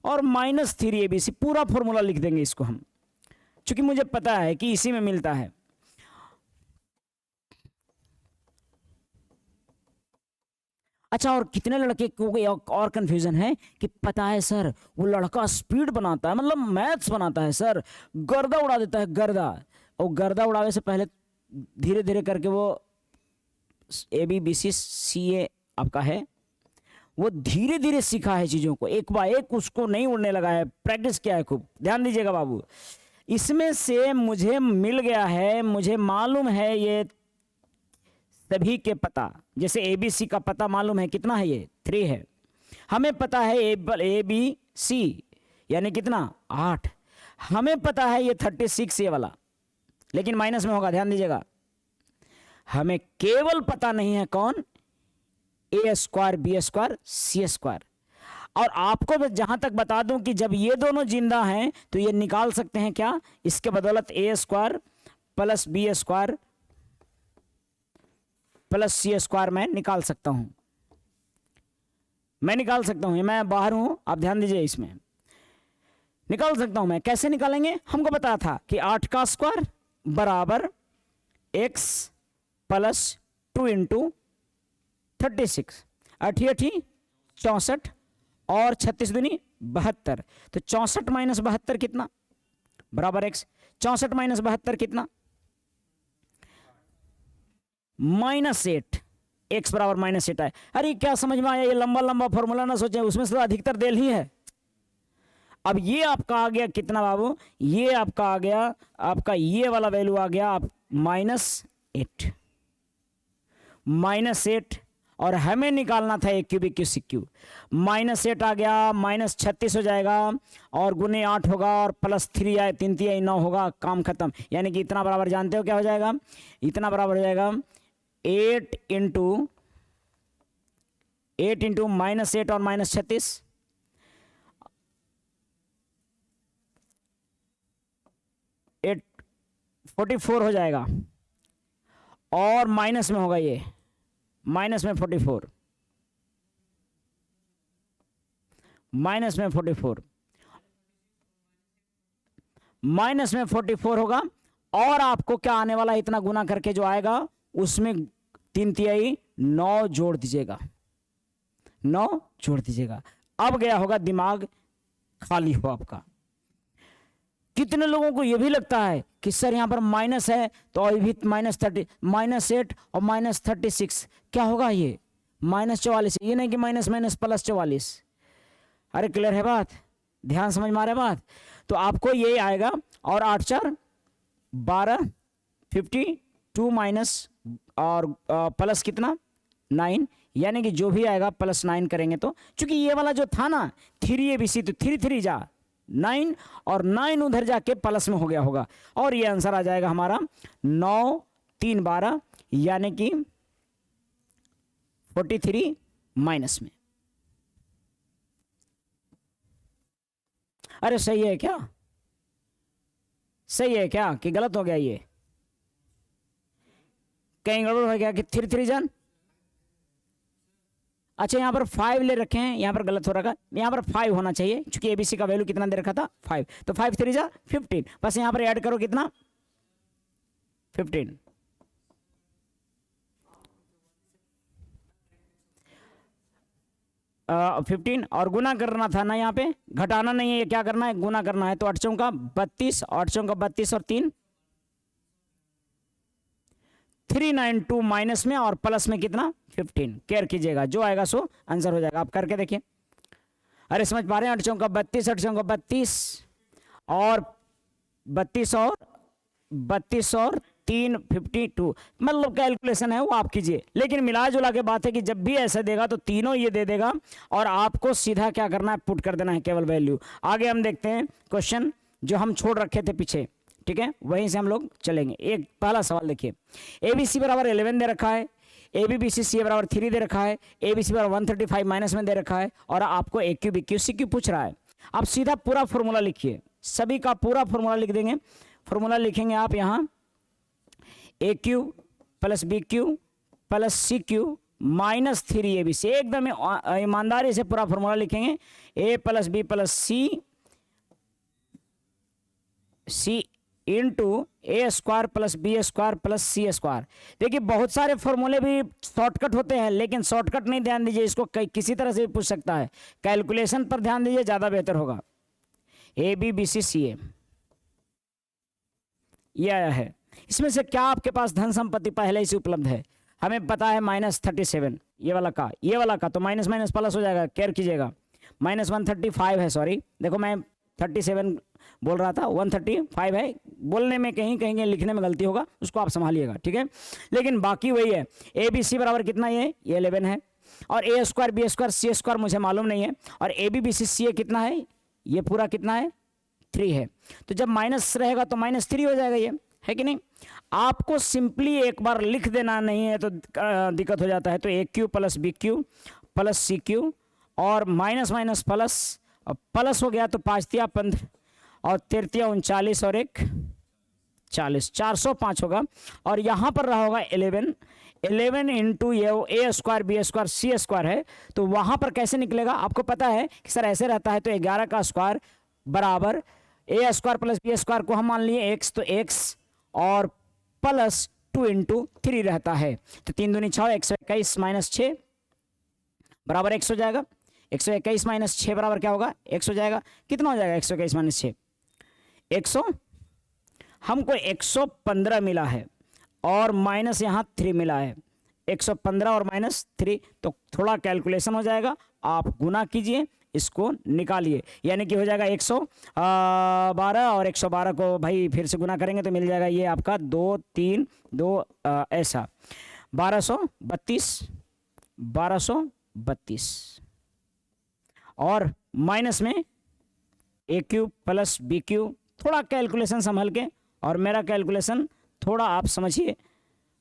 और -3 ABC, पूरा फॉर्मूला लिख देंगे इसको हम, क्योंकि मुझे पता है कि इसी में मिलता है। अच्छा, और कितने लड़के को एक और कंफ्यूजन है कि पता है सर वो लड़का स्पीड बनाता है, मतलब मैथ्स बनाता है सर, गर्दा उड़ा देता है, गर्दा, और गर्दा उड़ावे से पहले धीरे धीरे करके वो AB BC CA आपका है, वो धीरे धीरे सीखा है चीज़ों को, एक बार एक उसको नहीं उड़ने लगा है, प्रैक्टिस किया है खूब। ध्यान दीजिएगा बाबू, इसमें से मुझे मिल गया है, मुझे मालूम है ये सभी के पता, जैसे ABC का पता मालूम है कितना है, ये 3 है। हमें पता है ABC यानी कितना 8, हमें पता है ये 36 ये वाला, लेकिन माइनस में होगा, ध्यान दीजिएगा। हमें केवल पता नहीं है कौन, A² B² C²। और आपको जहां तक बता दूं कि जब ये दोनों जिंदा हैं तो ये निकाल सकते हैं क्या, इसके बदौलत A² + B² + C² मैं निकाल सकता हूं, मैं निकाल सकता हूं, मैं बाहर हूं, आप ध्यान दीजिए, इसमें निकाल सकता हूं मैं। कैसे निकालेंगे, हमको पता था कि 8 का स्क्वायर बराबर x प्लस 2 इंटू 36, 8 8 64 और 36 दूनी 72। तो 64 माइनस 72 कितना बराबर x। 64 माइनस 72 कितना -8, x बराबर -8 है। अरे क्या समझ में आया? ये लंबा लंबा फॉर्मूला ना सोचें, उसमें से तो अधिकतर देल ही है। अब ये आपका आ गया कितना बाबू? ये आपका आ गया, आपका ये वाला वैल्यू आ गया आप -8, -8। और हमें निकालना था एक क्यूब इक्कीस क्यूब, -8 आ गया, -36 हो जाएगा और गुने 8 होगा और +3 आए, 3 3 9 होगा, काम खत्म। यानी कि इतना बराबर जानते हो क्या हो जाएगा? इतना बराबर हो जाएगा 8 इंटू -8 और -36, 44 हो जाएगा और माइनस में होगा, ये माइनस में 44, माइनस में 44, माइनस में 44 होगा। और आपको क्या आने वाला है? इतना गुना करके जो आएगा उसमें 3 तिहाई 9 जोड़ दीजिएगा, 9 जोड़ दीजिएगा। अब गया होगा दिमाग खाली हो आपका। कितने लोगों को यह भी लगता है कि सर यहां पर माइनस है तो अभी भी -30, -8 और -36 क्या होगा? ये -44, ये नहीं कि माइनस माइनस प्लस 44। अरे क्लियर है बात? ध्यान समझ में आ रहा है बात? तो आपको ये आएगा और 8 4 12, 52 माइनस और प्लस कितना 9, यानी कि जो भी आएगा +9 करेंगे तो, चूंकि ये वाला जो था ना 3 ABC, तो 3 3 जा 9 और 9 उधर जाके प्लस में हो गया होगा और ये आंसर आ जाएगा हमारा 9 3 12, यानी कि 43 माइनस में। अरे सही है क्या? सही है क्या कि गलत हो गया? ये कहीं गड़बड़ हो गया कि 3 3 जान। अच्छा यहाँ पर 5 ले रखे हैं, यहाँ पर गलत हो रखा, यहाँ पर 5 होना चाहिए क्योंकि एबीसी का वैल्यू कितना दे रखा था 5, तो 5 3 जा 15, बस यहाँ पर ऐड करो कितना 15। आ, 15 और गुना करना था ना, यहाँ पे घटाना नहीं है, ये क्या करना है? गुना करना है। तो 8 चौका 32, 8 चौका 32 और 3 392 माइनस में और प्लस में कितना 15। केयर कीजिएगा, जो आएगा सो आंसर हो जाएगा। आप करके देखिए। अरे समझ पा रहे हैं? 8 चौका 32, 8 चौका 32 और 32 और 3 52, मतलब कैलकुलेशन है वो आप कीजिए। लेकिन मिला जुला के बात है कि जब भी ऐसे देगा तो तीनों ये दे देगा और आपको सीधा क्या करना है? पुट कर देना है केवल वैल्यू। आगे हम देखते हैं क्वेश्चन जो हम छोड़ रखे थे पीछे, ठीक है, वहीं से हम लोग चलेंगे। एक पहला सवाल देखिए, ABC बराबर 11 दे रखा है, ABBCCA बराबर 3 दे रखा है, ABC बराबर 135 माइनस में दे रखा है और आपको A क्यूब BQ पूछ रहा है। आप सीधा पूरा फॉर्मूला लिखिए, सभी का पूरा फॉर्मूला लिख देंगे। फॉर्मूला लिखेंगे आप यहाँ A cube plus B cube plus C cube minus 3ABC, एकदम ईमानदारी से पूरा फॉर्मूला लिखेंगे। A plus B plus C into A² plus B² plus C²। देखिए बहुत सारे फॉर्मूले भी शॉर्टकट होते हैं, लेकिन शॉर्टकट नहीं, ध्यान दीजिए, इसको किसी तरह से भी पूछ सकता है। कैलकुलेशन पर ध्यान दीजिए, ज़्यादा बेहतर होगा। ABBCCA ये आया है। इसमें से क्या आपके पास धन संपत्ति पहले से उपलब्ध है? हमें पता है -37, ये वाला का तो माइनस माइनस प्लस हो जाएगा। केयर कीजिएगा, -135 है, सॉरी देखो मैं 37 बोल रहा था, 135 है। बोलने में कहीं कहीं लिखने में गलती होगा, उसको आप संभालिएगा, ठीक है। लेकिन बाकी वही है। ABC बराबर कितना? ये 11 है और A² B² C² मुझे मालूम नहीं है और ABBCCA कितना है? ये पूरा कितना है? 3 है। तो जब माइनस रहेगा तो -3 हो जाएगा, ये है कि नहीं? आपको सिंपली एक बार लिख देना, नहीं है तो दिक्कत हो जाता है। तो A cube plus B cube plus C cube और माइनस माइनस प्लस, और प्लस हो गया तो 5 तिया 15 और 3 तिया 39 और 1 40, 405 होगा। और यहाँ पर रहा होगा 11 इंटू ये A² B² C² है, तो वहाँ पर कैसे निकलेगा? आपको पता है कि सर ऐसे रहता है, तो 11 का स्क्वायर बराबर A² प्लस B² को हम मान लिए x, तो x और प्लस 2 इंटू 3 रहता है। तो 3 दूनी 6, 121 माइनस 6 बराबर 100 जाएगा। 121 माइनस 6 बराबर क्या होगा? 100 जाएगा। कितना हो जाएगा 121 माइनस 6? 100। हमको 115 मिला है और माइनस यहाँ 3 मिला है। 115 और माइनस 3, तो थोड़ा कैलकुलेशन हो जाएगा, आप गुना कीजिए, इसको निकालिए, यानी कि हो जाएगा 112 और 112 को भाई फिर से गुना करेंगे तो मिल जाएगा ये आपका 2 3 2 ऐसा 1232 और माइनस में ए क्यूब प्लस बी क्यूब, थोड़ा कैलकुलेशन संभल के, और मेरा कैलकुलेशन थोड़ा आप समझिए,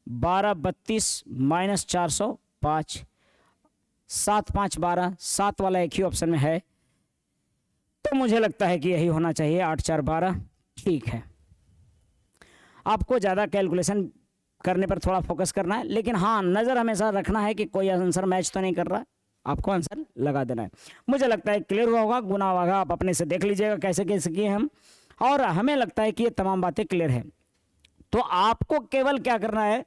1232 माइनस 405, 7 5 12, 7 वाला एक ही ऑप्शन में है, तो मुझे लगता है कि यही होना चाहिए, 8 4 12। ठीक है, आपको ज़्यादा कैलकुलेशन करने पर थोड़ा फोकस करना है, लेकिन हाँ नज़र हमेशा रखना है कि कोई आंसर मैच तो नहीं कर रहा, आपको आंसर लगा देना है। मुझे लगता है क्लियर हुआ होगा, गुना होगा, आप अपने से देख लीजिएगा कैसे कैसे किए हम, और हमें लगता है कि ये तमाम बातें क्लियर है। तो आपको केवल क्या करना है,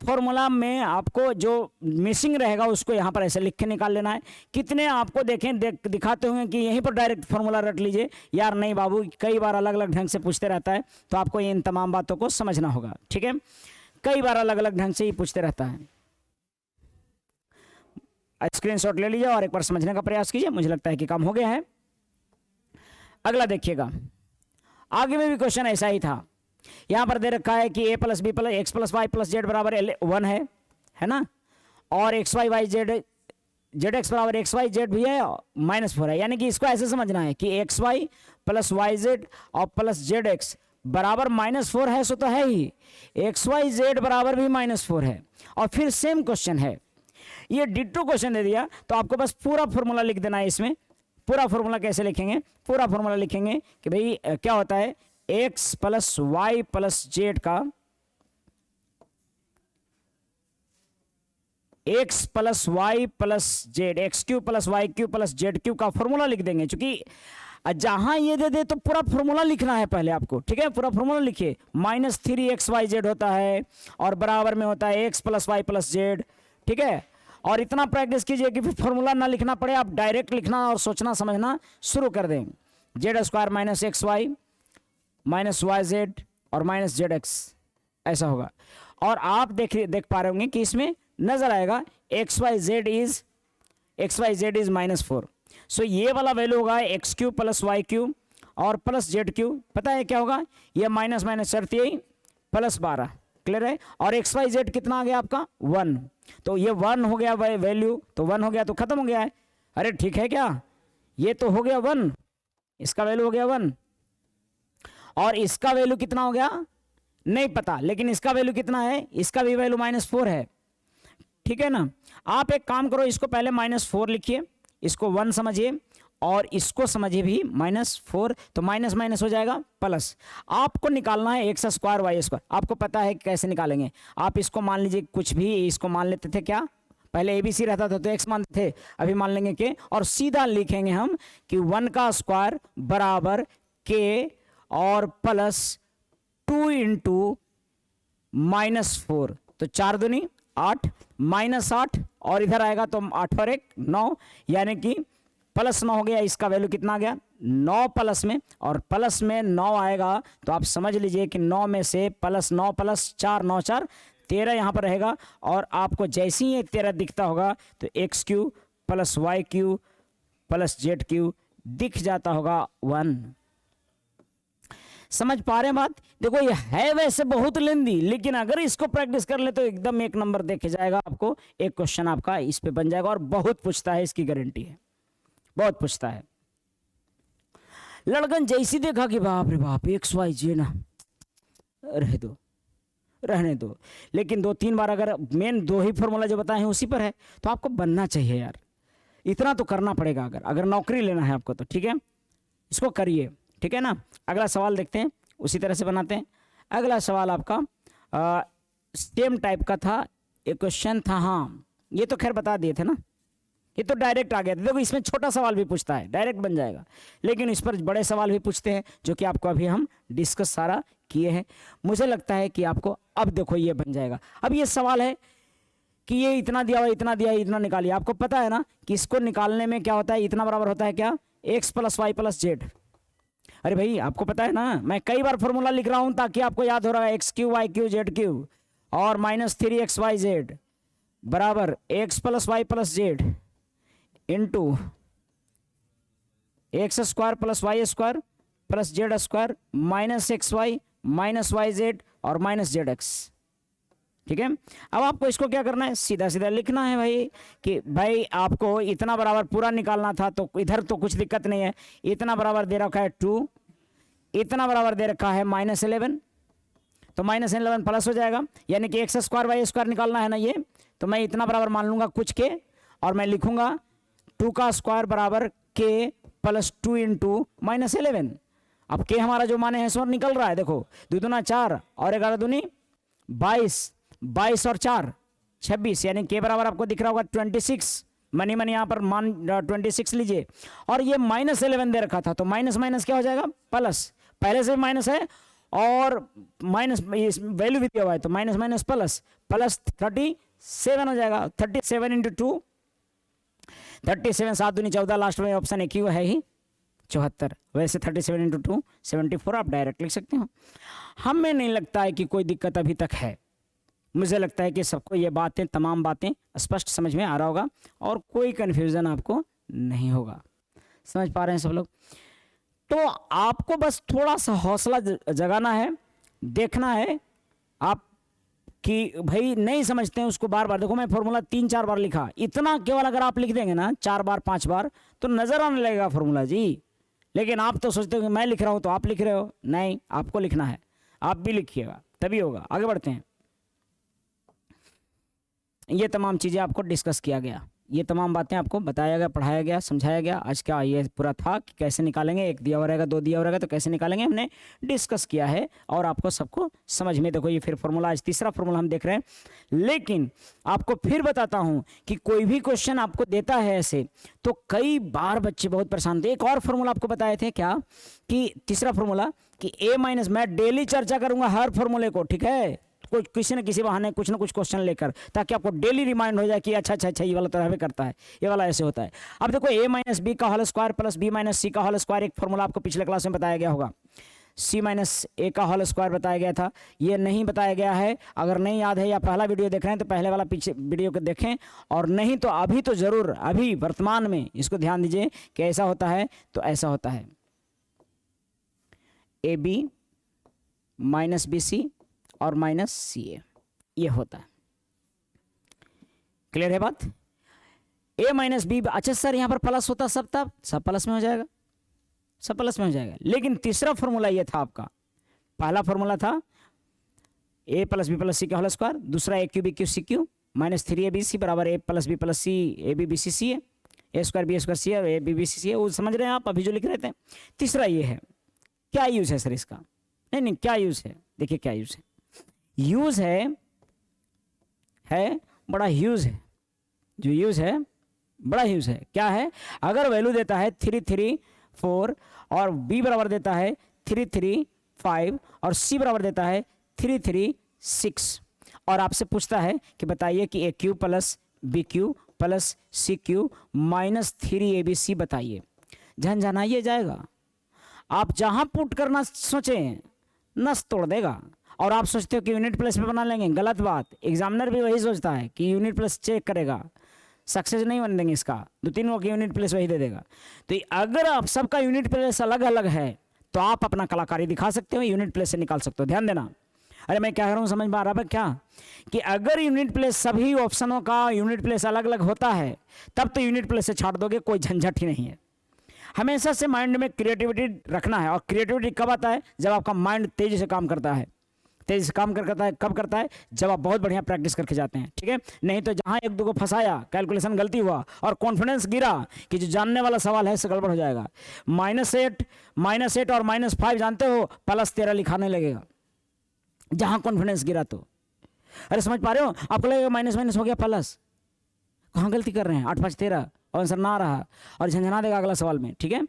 फॉर्मूला में आपको जो मिसिंग रहेगा उसको यहाँ पर ऐसे लिख के निकाल लेना है। कितने आपको दिखाते होंगे कि यहीं पर डायरेक्ट फॉर्मूला रट लीजिए, यार नहीं बाबू, कई बार अलग अलग ढंग से पूछते रहता है, तो आपको इन तमाम बातों को समझना होगा। ठीक है, कई बार अलग अलग ढंग से ही पूछते रहता है। स्क्रीनशॉट ले लीजिए और एक बार समझने का प्रयास कीजिए, मुझे लगता है कि काम हो गया है। अगला देखिएगा, आगे में भी क्वेश्चन ऐसा ही था। यहां पर दे रखा है कि a plus B plus x plus y plus z बराबर 1 है ना, और x y y z z x बराबर एक्स वाई जेड भी है -4 है, यानी कि इसको ऐसे समझना है कि x y plus y z और प्लस जेड एक्स बराबर -4 है, सो तो है ही, एक्स वाई जेड बराबर भी -4 है। और फिर सेम क्वेश्चन है, ये डिट्टो क्वेश्चन दे दिया, तो आपको बस पूरा फॉर्मूला लिख देना है। इसमें पूरा फॉर्मूला कैसे लिखेंगे? पूरा फॉर्मूला लिखेंगे कि भाई क्या होता है, x plus y plus z का, x plus y plus z, x cube plus y cube plus z cube का फॉर्मूला लिख देंगे। क्योंकि जहां ये दे दे तो पूरा फॉर्मूला लिखना है पहले आपको। ठीक है, पूरा फॉर्मूला लिखिए, -3xyz होता है और बराबर में होता है x plus y plus z. ठीक है, और इतना प्रैक्टिस कीजिए कि फिर फॉर्मूला ना लिखना पड़े, आप डायरेक्ट लिखना और सोचना समझना शुरू कर दें। Z square minus x y minus y z और माइनस जेड एक्स, ऐसा होगा। और आप देख पा रहे होंगे कि इसमें नजर आएगा x y z is -4। So ये वाला वैल्यू होगा x cube plus y cube और प्लस जेड क्यू। पता है क्या होगा, ये माइनस माइनस शर्त यही +12। क्लियर है, और एक्स वाई जेड कितना आ गया आपका 1, तो ये 1 हो गया वैल्यू, तो 1 हो गया तो खत्म हो गया है। अरे ठीक है क्या, ये तो हो गया 1, इसका वैल्यू हो गया 1, और इसका वैल्यू कितना हो गया नहीं पता, लेकिन इसका वैल्यू कितना है, इसका भी वैल्यू -4 है। ठीक है ना, आप एक काम करो, इसको पहले -4 लिखिए, इसको 1 समझिए और इसको समझिए भी -4, तो माइनस माइनस हो जाएगा प्लस। आपको निकालना है एक्स स्क्वायर वाई स्क्वायर, आपको पता है कैसे निकालेंगे। आप इसको मान लीजिए कुछ भी, इसको मान लेते थे क्या, पहले ABC रहता था तो x मानते थे, अभी मान लेंगे के, और सीधा लिखेंगे हम कि 1 का स्क्वायर बराबर k और प्लस 2 इंटू -4, तो 4 दूनी 8 -8, और इधर आएगा तो 8 और 1 9, यानी कि +9 हो गया। इसका वैल्यू कितना आ गया 9 प्लस में, और प्लस में 9 आएगा तो आप समझ लीजिए कि 9 में से +9 + 4 9 4 13 यहाँ पर रहेगा। और आपको जैसे ही ये 13 दिखता होगा तो x cube plus y cube plus z cube दिख जाता होगा 1। समझ पा रहे हैं बात? देखो ये है वैसे बहुत लेंदी, लेकिन अगर इसको प्रैक्टिस कर ले तो एकदम 1 नंबर देखे जाएगा आपको। एक क्वेश्चन आपका इस पे बन जाएगा, और बहुत पूछता है, इसकी गारंटी है, बहुत पूछता है। लड़कन जैसी देखा कि बाप रे बाप एक्स वाई जे ना, रहने दो, लेकिन 2-3 बार अगर मेन 2 ही फॉर्मूला जो बताए हैं उसी पर है, तो आपको बनना चाहिए यार, इतना तो करना पड़ेगा अगर नौकरी लेना है आपको तो। ठीक है, इसको करिए, ठीक है ना। अगला सवाल देखते हैं, उसी तरह से बनाते हैं। अगला सवाल आपका सेम टाइप का था, एक क्वेश्चन था, हाँ ये तो खैर बता दिए थे ना, ये तो डायरेक्ट आ गया था। देखो इसमें छोटा सवाल भी पूछता है, डायरेक्ट बन जाएगा, लेकिन इस पर बड़े सवाल भी पूछते हैं, जो कि आपको अभी हम डिस्कस सारा किए हैं। मुझे लगता है कि आपको अब देखो ये बन जाएगा। अब ये सवाल है कि ये इतना दिया हुआ, इतना दिया, इतना निकालिए। आपको पता है ना कि इसको निकालने में क्या होता है, इतना बराबर होता है क्या, x plus y plus z. अरे भाई आपको पता है ना, मैं कई बार फॉर्मूला लिख रहा हूं ताकि आपको याद हो रहा है, x cube y cube z cube और माइनस 3x वाई जेड बराबर x plus y plus z into x square plus y square plus z square minus x y minus y z और माइनस जेड एक्स। ठीक है, अब आपको इसको क्या करना है, सीधा सीधा लिखना है भाई कि भाई आपको इतना बराबर पूरा निकालना था, तो इधर तो कुछ दिक्कत नहीं है। इतना बराबर दे रखा है 2, इतना बराबर दे रखा है -11, तो -11 प्लस हो जाएगा, यानी कि एक्स स्क्वायर वाई स्क्वायर निकालना है ना ये, तो मैं इतना बराबर मान लूंगा कुछ के और मैं लिखूंगा 2 का स्क्वायर बराबर के प्लस 2 इंटू -11। अब के हमारा जो माने है सो निकल रहा है, देखो 2 दूना 4 और 11 दूनी 22, 22 और 4 26, यानी के बराबर आपको दिख रहा होगा 26। मनी मनी यहाँ पर मान 26 लीजिए, और ये -11 दे रखा था, तो माइनस माइनस क्या हो जाएगा प्लस, पहले से माइनस है और माइनस वैल्यू भी दिया हुआ है, तो माइनस माइनस प्लस, प्लस 37 हो जाएगा। 37 इंटू 2 37, 7 दूनी 14, लास्ट में ऑप्शन एक ही है ही 74। वैसे 37 इंटू 2 74 आप डायरेक्ट लिख सकते हो। हमें नहीं लगता है कि कोई दिक्कत अभी तक है। मुझे लगता है कि सबको ये बातें, तमाम बातें स्पष्ट समझ में आ रहा होगा और कोई कन्फ्यूज़न आपको नहीं होगा। समझ पा रहे हैं सब लोग? तो आपको बस थोड़ा सा हौसला जगाना है, देखना है आप कि भाई नहीं समझते हैं उसको बार बार देखो। मैं फॉर्मूला 3-4 बार लिखा, इतना केवल अगर आप लिख देंगे ना 4 बार 5 बार तो नज़र आने लगेगा फॉर्मूला जी। लेकिन आप तो सोचते हो कि मैं लिख रहा हूँ तो आप लिख रहे हो, नहीं, आपको लिखना है, आप भी लिखिएगा तभी होगा। आगे बढ़ते हैं। ये तमाम चीज़ें आपको डिस्कस किया गया, ये तमाम बातें आपको बताया गया, पढ़ाया गया, समझाया गया। आज का ये पूरा था कि कैसे निकालेंगे, 1 दिया हुआ रहेगा, 2 दिया हुआ रहेगा तो कैसे निकालेंगे, हमने डिस्कस किया है और आपको सबको समझ में। देखो ये फिर फॉर्मूला, आज तीसरा फॉर्मूला हम देख रहे हैं। लेकिन आपको फिर बताता हूँ कि कोई भी क्वेश्चन आपको देता है ऐसे तो कई बार बच्चे बहुत परेशान थे। एक और फॉर्मूला आपको बताए थे क्या, कि तीसरा फॉर्मूला कि A माइनस, मैं डेली चर्चा करूंगा हर फॉर्मूले को, ठीक है, कोई किसी न किसी बहाने कुछ ना कुछ क्वेश्चन लेकर, ताकि आपको डेली रिमाइंड हो जाए कि अच्छा अच्छा अच्छा ये वाला तरह करता है, ये वाला ऐसे होता है। अब देखो A माइनस बी का whole square plus B minus सी का होल स्क्वायर, एक फॉर्मूला आपको पिछले क्लास में बताया गया होगा। C माइनस ए का होल स्क्वायर बताया गया था, ये नहीं बताया गया है। अगर नहीं याद है या पहला वीडियो देख रहे हैं तो पहले वाला पीछे वीडियो को देखें, और नहीं तो अभी तो ज़रूर, अभी वर्तमान में इसको ध्यान दीजिए कि ऐसा होता है तो ऐसा होता है, AB माइनस BC और माइनस CA, ये होता है। क्लियर है बात? A माइनस बी, अच्छा सर यहाँ पर प्लस होता सब, तब सब प्लस में हो जाएगा, सब प्लस में हो जाएगा। लेकिन तीसरा फॉर्मूला ये था आपका, पहला फॉर्मूला था A plus B plus c का होल स्क्वायर, दूसरा A cube b cube c cube minus 3ABC बराबर A plus B plus c a b b c c a square b square c a b b c c, वो समझ रहे हैं आप अभी जो लिख रहे थे। तीसरा ये है, क्या यूज है सर इसका, नहीं क्या यूज है, देखिए क्या यूज है, यूज है बड़ा ह्यूज है, जो यूज है बड़ा ह्यूज है। क्या है, अगर वैल्यू देता है 334 और B बराबर देता है 335 और C बराबर देता है 336, और आपसे पूछता है कि बताइए कि AQ plus BQ plus CQ minus 3ABC बताइए, झंझनाइए जाएगा। आप जहां पुट करना सोचें नस तोड़ देगा, और आप सोचते हो कि यूनिट प्लेस पे बना लेंगे, गलत बात। एग्जामिनर भी वही सोचता है कि यूनिट प्लेस चेक करेगा, सक्सेस नहीं बन देंगे इसका, 2-3 का यूनिट प्लेस वही दे देगा। तो अगर आप सबका यूनिट प्लेस अलग अलग है तो आप अपना कलाकारी दिखा सकते हो, यूनिट प्लेस से निकाल सकते हो। ध्यान देना, अरे मैं क्या कह रहा हूँ समझ में आ रहा है क्या, कि अगर यूनिट प्लेस सभी ऑप्शनों का यूनिट प्लेस अलग अलग होता है तब तो यूनिट प्लेस से छाट दोगे, कोई झंझट ही नहीं है। हमेशा से माइंड में क्रिएटिविटी रखना है, और क्रिएटिविटी कब आता है, जब आपका माइंड तेजी से काम करता है। तेजी से काम करता है कब करता है, जब आप बहुत बढ़िया प्रैक्टिस करके जाते हैं, ठीक है। नहीं तो जहां एक दो को फंसाया, कैलकुलेशन गलती हुआ और कॉन्फिडेंस गिरा कि जो जानने वाला सवाल है इससे गड़बड़ हो जाएगा। -8 और -5 जानते हो, +13 लिखाने लगेगा जहां कॉन्फिडेंस गिरा तो। अरे समझ पा रहे हो, आपको लगेगा माइनस माइनस हो गया प्लस, कहाँ गलती कर रहे हैं, 8 5 13 और आंसर ना रहा, और झंझना देगा अगला सवाल में, ठीक है।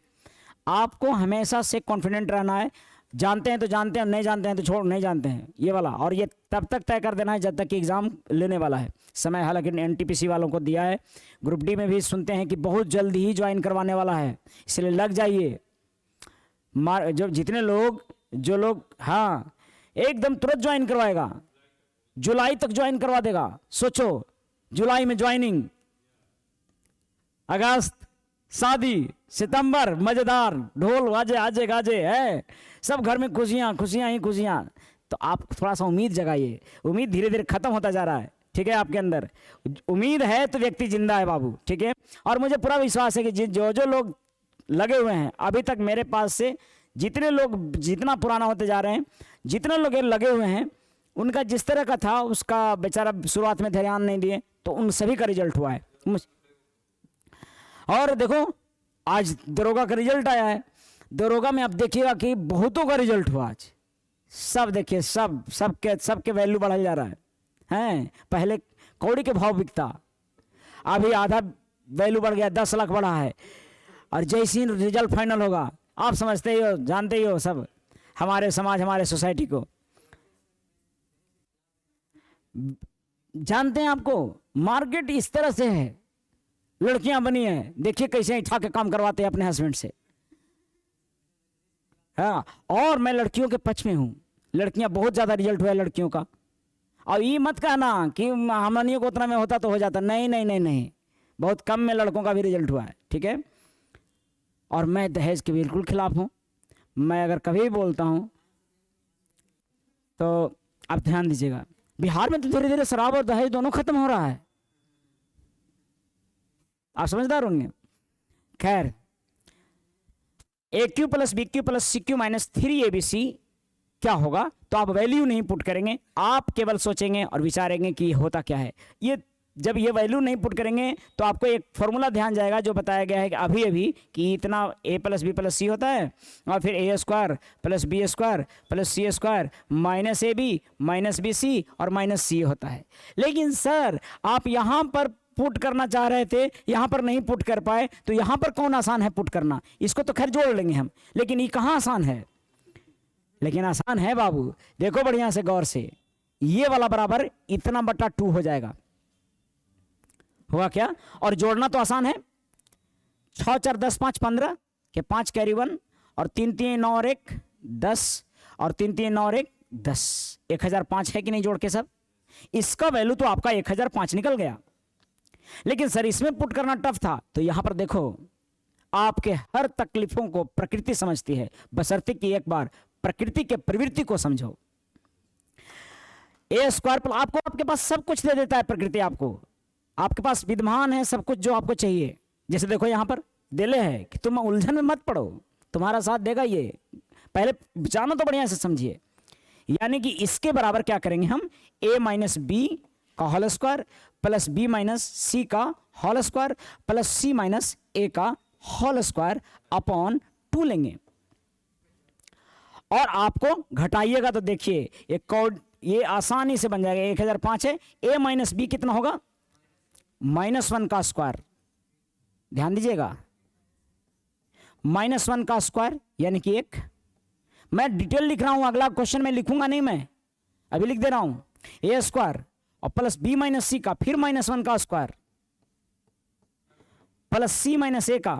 आपको हमेशा से कॉन्फिडेंट रहना है, जानते हैं तो जानते हैं, नहीं जानते हैं तो छोड़, नहीं जानते हैं ये वाला। और ये तब तक तय कर देना है जब तक कि एग्ज़ाम लेने वाला है समय। हालांकि एनटीपीसी वालों को दिया है, ग्रुप डी में भी सुनते हैं कि बहुत जल्द ही ज्वाइन करवाने वाला है, इसलिए लग जाइए। जो जितने लोग, जो लोग, हाँ एकदम तुरंत ज्वाइन करवाएगा, जुलाई तक ज्वाइन करवा देगा। सोचो, जुलाई में ज्वाइनिंग, अगस्त शादी, सितंबर मजेदार ढोल बाजे आजे गाजे है, सब घर में खुशियां खुशियां ही खुशियां। तो आप थोड़ा सा उम्मीद जगाइए, उम्मीद धीरे धीरे खत्म होता जा रहा है, ठीक है। आपके अंदर उम्मीद है तो व्यक्ति जिंदा है बाबू, ठीक है। और मुझे पूरा विश्वास है कि जो जो लोग लगे हुए हैं अभी तक मेरे पास से, जितने लोग, जितना पुराना होते जा रहे हैं, जितने लोग लगे हुए हैं, उनका जिस तरह का था उसका बेचारा शुरुआत में ध्यान नहीं दिए तो उन सभी का रिजल्ट हुआ है। और देखो आज दरोगा का रिजल्ट आया है, दरोगा में आप देखिएगा कि बहुतों का रिजल्ट हुआ आज। सब देखिए, सबके वैल्यू बढ़ा जा रहा है हैं। पहले कौड़ी के भाव बिकता, अभी आधा वैल्यू बढ़ गया, 10 लाख बढ़ा है। और जैसे ही रिजल्ट फाइनल होगा, आप समझते ही हो, जानते ही हो सब, हमारे समाज, हमारे सोसाइटी को जानते हैं। आपको मार्केट इस तरह से है, लड़कियां बनी हैं, देखिए कैसे उठा के काम करवाते हैं अपने हस्बैंड से। हाँ, और मैं लड़कियों के पक्ष में हूँ, लड़कियां बहुत ज़्यादा रिजल्ट हुआ है लड़कियों का। और ये मत कहना कि हमनियों को उतना में होता तो हो जाता, नहीं नहीं नहीं नहीं, बहुत कम में लड़कों का भी रिजल्ट हुआ है, ठीक है। और मैं दहेज के बिल्कुल खिलाफ हूँ। मैं अगर कभी भी बोलता हूँ तो आप ध्यान दीजिएगा, बिहार में तो धीरे धीरे शराब और दहेज दोनों खत्म हो रहा है, आप समझदार होंगे। खैर, a cube plus b cube plus c cube minus 3abc क्या होगा, तो आप वैल्यू नहीं पुट करेंगे, आप केवल सोचेंगे और विचारेंगे कि होता क्या है। ये जब ये वैल्यू नहीं पुट करेंगे तो आपको एक फॉर्मूला ध्यान जाएगा जो बताया गया है कि अभी कि इतना a plus B plus c होता है, और फिर a square plus B square plus C square minus ab minus b c और माइनस सी होता है। लेकिन सर आप यहाँ पर पुट करना चाह रहे थे, यहाँ पर नहीं पुट कर पाए, तो यहाँ पर कौन आसान है पुट करना, इसको तो खैर जोड़ लेंगे हम, लेकिन ये कहाँ आसान है। लेकिन आसान है बाबू, देखो बढ़िया से गौर से, ये वाला बराबर इतना बटा 2 हो जाएगा, होगा क्या। और जोड़ना तो आसान है, 6 4 10 5 15 के 5 कैरी 1 और 3 3 9 और 1 10 और 3 3 9 और 1 10, 1005 है कि नहीं जोड़ के सब। इसका वैल्यू तो आपका 1005 निकल गया। लेकिन सर इसमें पुट करना टफ था, तो यहां पर देखो आपके हर तकलीफों को प्रकृति समझती है, बशर्ते कि एक बार प्रकृति के प्रवृत्ति को समझो। ए स्क्वायर पर आपको, आपके पास सब कुछ दे देता है प्रकृति, आपको आपके पास विद्यमान है सब कुछ जो आपको चाहिए। जैसे देखो यहां पर दिले है कि तुम उलझन में मत पड़ो, तुम्हारा साथ देगा ये, पहले जानो तो बढ़िया से समझिए। यानी कि इसके बराबर क्या करेंगे हम, a माइनस बी का whole square plus B minus सी का whole square plus C minus a का होल स्क्वायर अपॉन 2 लेंगे। और आपको घटाइएगा तो देखिए ये आसानी से बन जाएगा, 1005 है, a माइनस बी कितना होगा, -1 का स्क्वायर, ध्यान दीजिएगा, -1 का स्क्वायर यानी कि 1। मैं डिटेल लिख रहा हूं, अगला क्वेश्चन में लिखूंगा नहीं, मैं अभी लिख दे रहा हूं, ए स्क्वायर और प्लस बी माइनस सी का फिर -1 का square plus C minus a का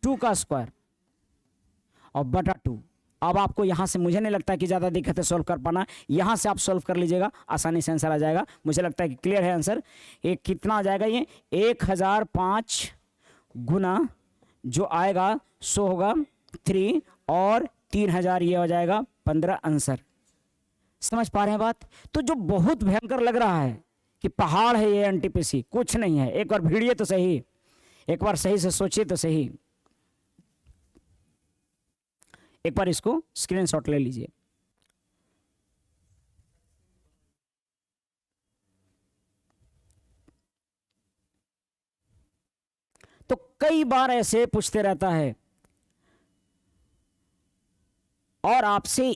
2 का स्क्वायर और बटा 2। अब आपको यहां से मुझे नहीं लगता कि ज्यादा दिक्कत है सॉल्व कर पाना, यहां से आप सॉल्व कर लीजिएगा, आसानी से आंसर आ जाएगा। मुझे लगता है कि क्लियर है आंसर। ये कितना आ जाएगा, ये 1005 गुना जो आएगा सो होगा 3 और 3000 ये हो जाएगा 15 आंसर। समझ पा रहे हैं बात। तो जो बहुत भयंकर लग रहा है कि पहाड़ है ये एनटीपीसी, कुछ नहीं है। एक बार भिड़िए तो सही, एक बार सही से सोचिए तो सही, एक बार इसको स्क्रीनशॉट ले लीजिए। तो कई बार ऐसे पूछते रहता है और आपसे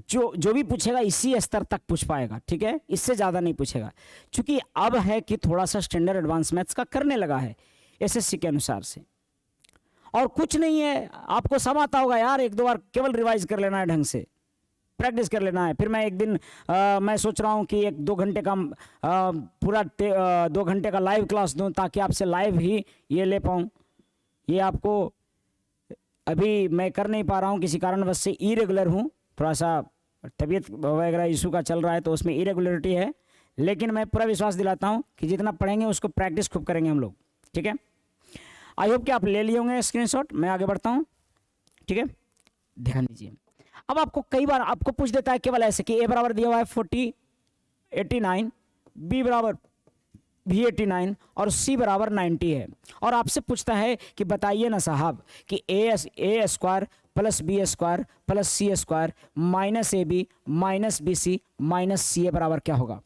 जो भी पूछेगा इसी स्तर तक पूछ पाएगा, ठीक है, इससे ज्यादा नहीं पूछेगा। क्योंकि अब है कि थोड़ा सा स्टैंडर्ड एडवांस मैथ्स का करने लगा है एसएससी के अनुसार से, और कुछ नहीं है, आपको सब आता होगा यार, एक दो बार केवल रिवाइज कर लेना है, ढंग से प्रैक्टिस कर लेना है। फिर मैं एक दिन मैं सोच रहा हूँ कि 1-2 घंटे का पूरा 2 घंटे का लाइव क्लास दूँ, ताकि आपसे लाइव ही ये ले पाऊँ। ये आपको अभी मैं कर नहीं पा रहा हूँ, किसी कारणवश से इरेगुलर हूँ, थोड़ा सा तबीयत वगैरह इशू का चल रहा है, तो उसमें इरेगुलरिटी है। लेकिन मैं पूरा विश्वास दिलाता हूँ कि जितना पढ़ेंगे उसको प्रैक्टिस खूब करेंगे हम लोग, ठीक है। आई होप कि आप ले लिए होंगे स्क्रीनशॉट। मैं आगे बढ़ता हूँ, ठीक है, ध्यान दीजिए। अब आपको कई बार आपको पूछ देता है केवल ऐसे कि ए बराबर दिया हुआ है 89, बी बराबर भी 89 और सी बराबर 90 है, और आपसे पूछता है कि बताइए ना साहब कि ए square plus B square plus C square minus A b minus b c minus c a बराबर क्या होगा।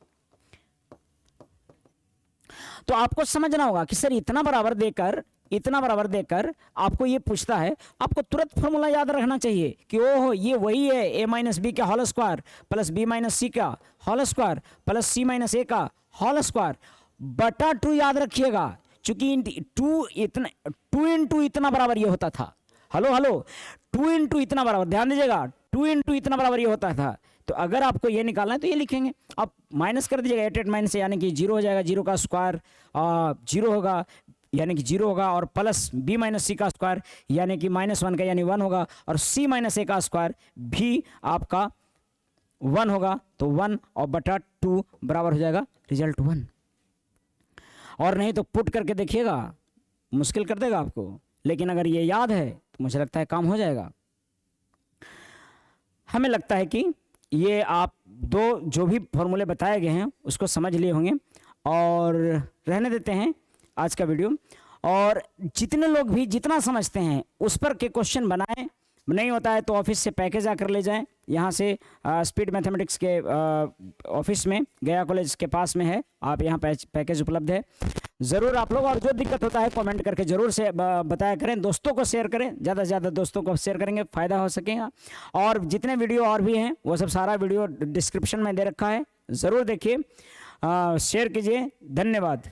तो आपको समझना होगा कि सर इतना बराबर देकर आपको ये पूछता है, आपको तुरंत फॉर्मूला याद रखना चाहिए कि ओहो ये वही है, ए माइनस बी का whole square plus B minus सी का whole square plus C minus a का होल स्क्वायर बटा 2 याद रखिएगा, चूंकि 2 इंटू इतना बराबर ये होता था। हेलो 2 इंटू इतना बराबर, ध्यान दीजिएगा, 2 इंटू इतना बराबर ये होता था। तो अगर आपको ये निकालना है तो ये लिखेंगे, आप माइनस कर दीजिएगा 8 माइनस से, यानी कि 0 हो जाएगा, 0 का स्क्वायर 0 होगा, यानी कि 0 होगा, और प्लस बी माइनस सी का स्क्वायर यानी कि -1 का यानी 1 होगा, और सी माइनस ए का स्क्वायर भी आपका 1 होगा, तो 1 और बटा 2 बराबर हो जाएगा रिजल्ट 1। और नहीं तो पुट करके देखिएगा, मुश्किल कर देगा आपको, लेकिन अगर ये याद है तो मुझे लगता है काम हो जाएगा। हमें लगता है कि ये आप जो भी फॉर्मूले बताए गए हैं उसको समझ लिए होंगे, और रहने देते हैं आज का वीडियो। और जितने लोग भी जितना समझते हैं उस पर के क्वेश्चन बनाएं, नहीं होता है तो ऑफिस से पैकेज आकर ले जाएं, यहाँ से स्पीड मैथमेटिक्स के ऑफिस में गया कॉलेज के पास में है, आप यहाँ पैकेज उपलब्ध है, ज़रूर आप लोग। और जो दिक्कत होता है कमेंट करके ज़रूर से बताया करें, दोस्तों को शेयर करें, ज़्यादा से ज़्यादा दोस्तों को शेयर करेंगे, फ़ायदा हो सकेगा। और जितने वीडियो और भी हैं वो सब सारा वीडियो डिस्क्रिप्शन में दे रखा है, ज़रूर देखिए, शेयर कीजिए। धन्यवाद।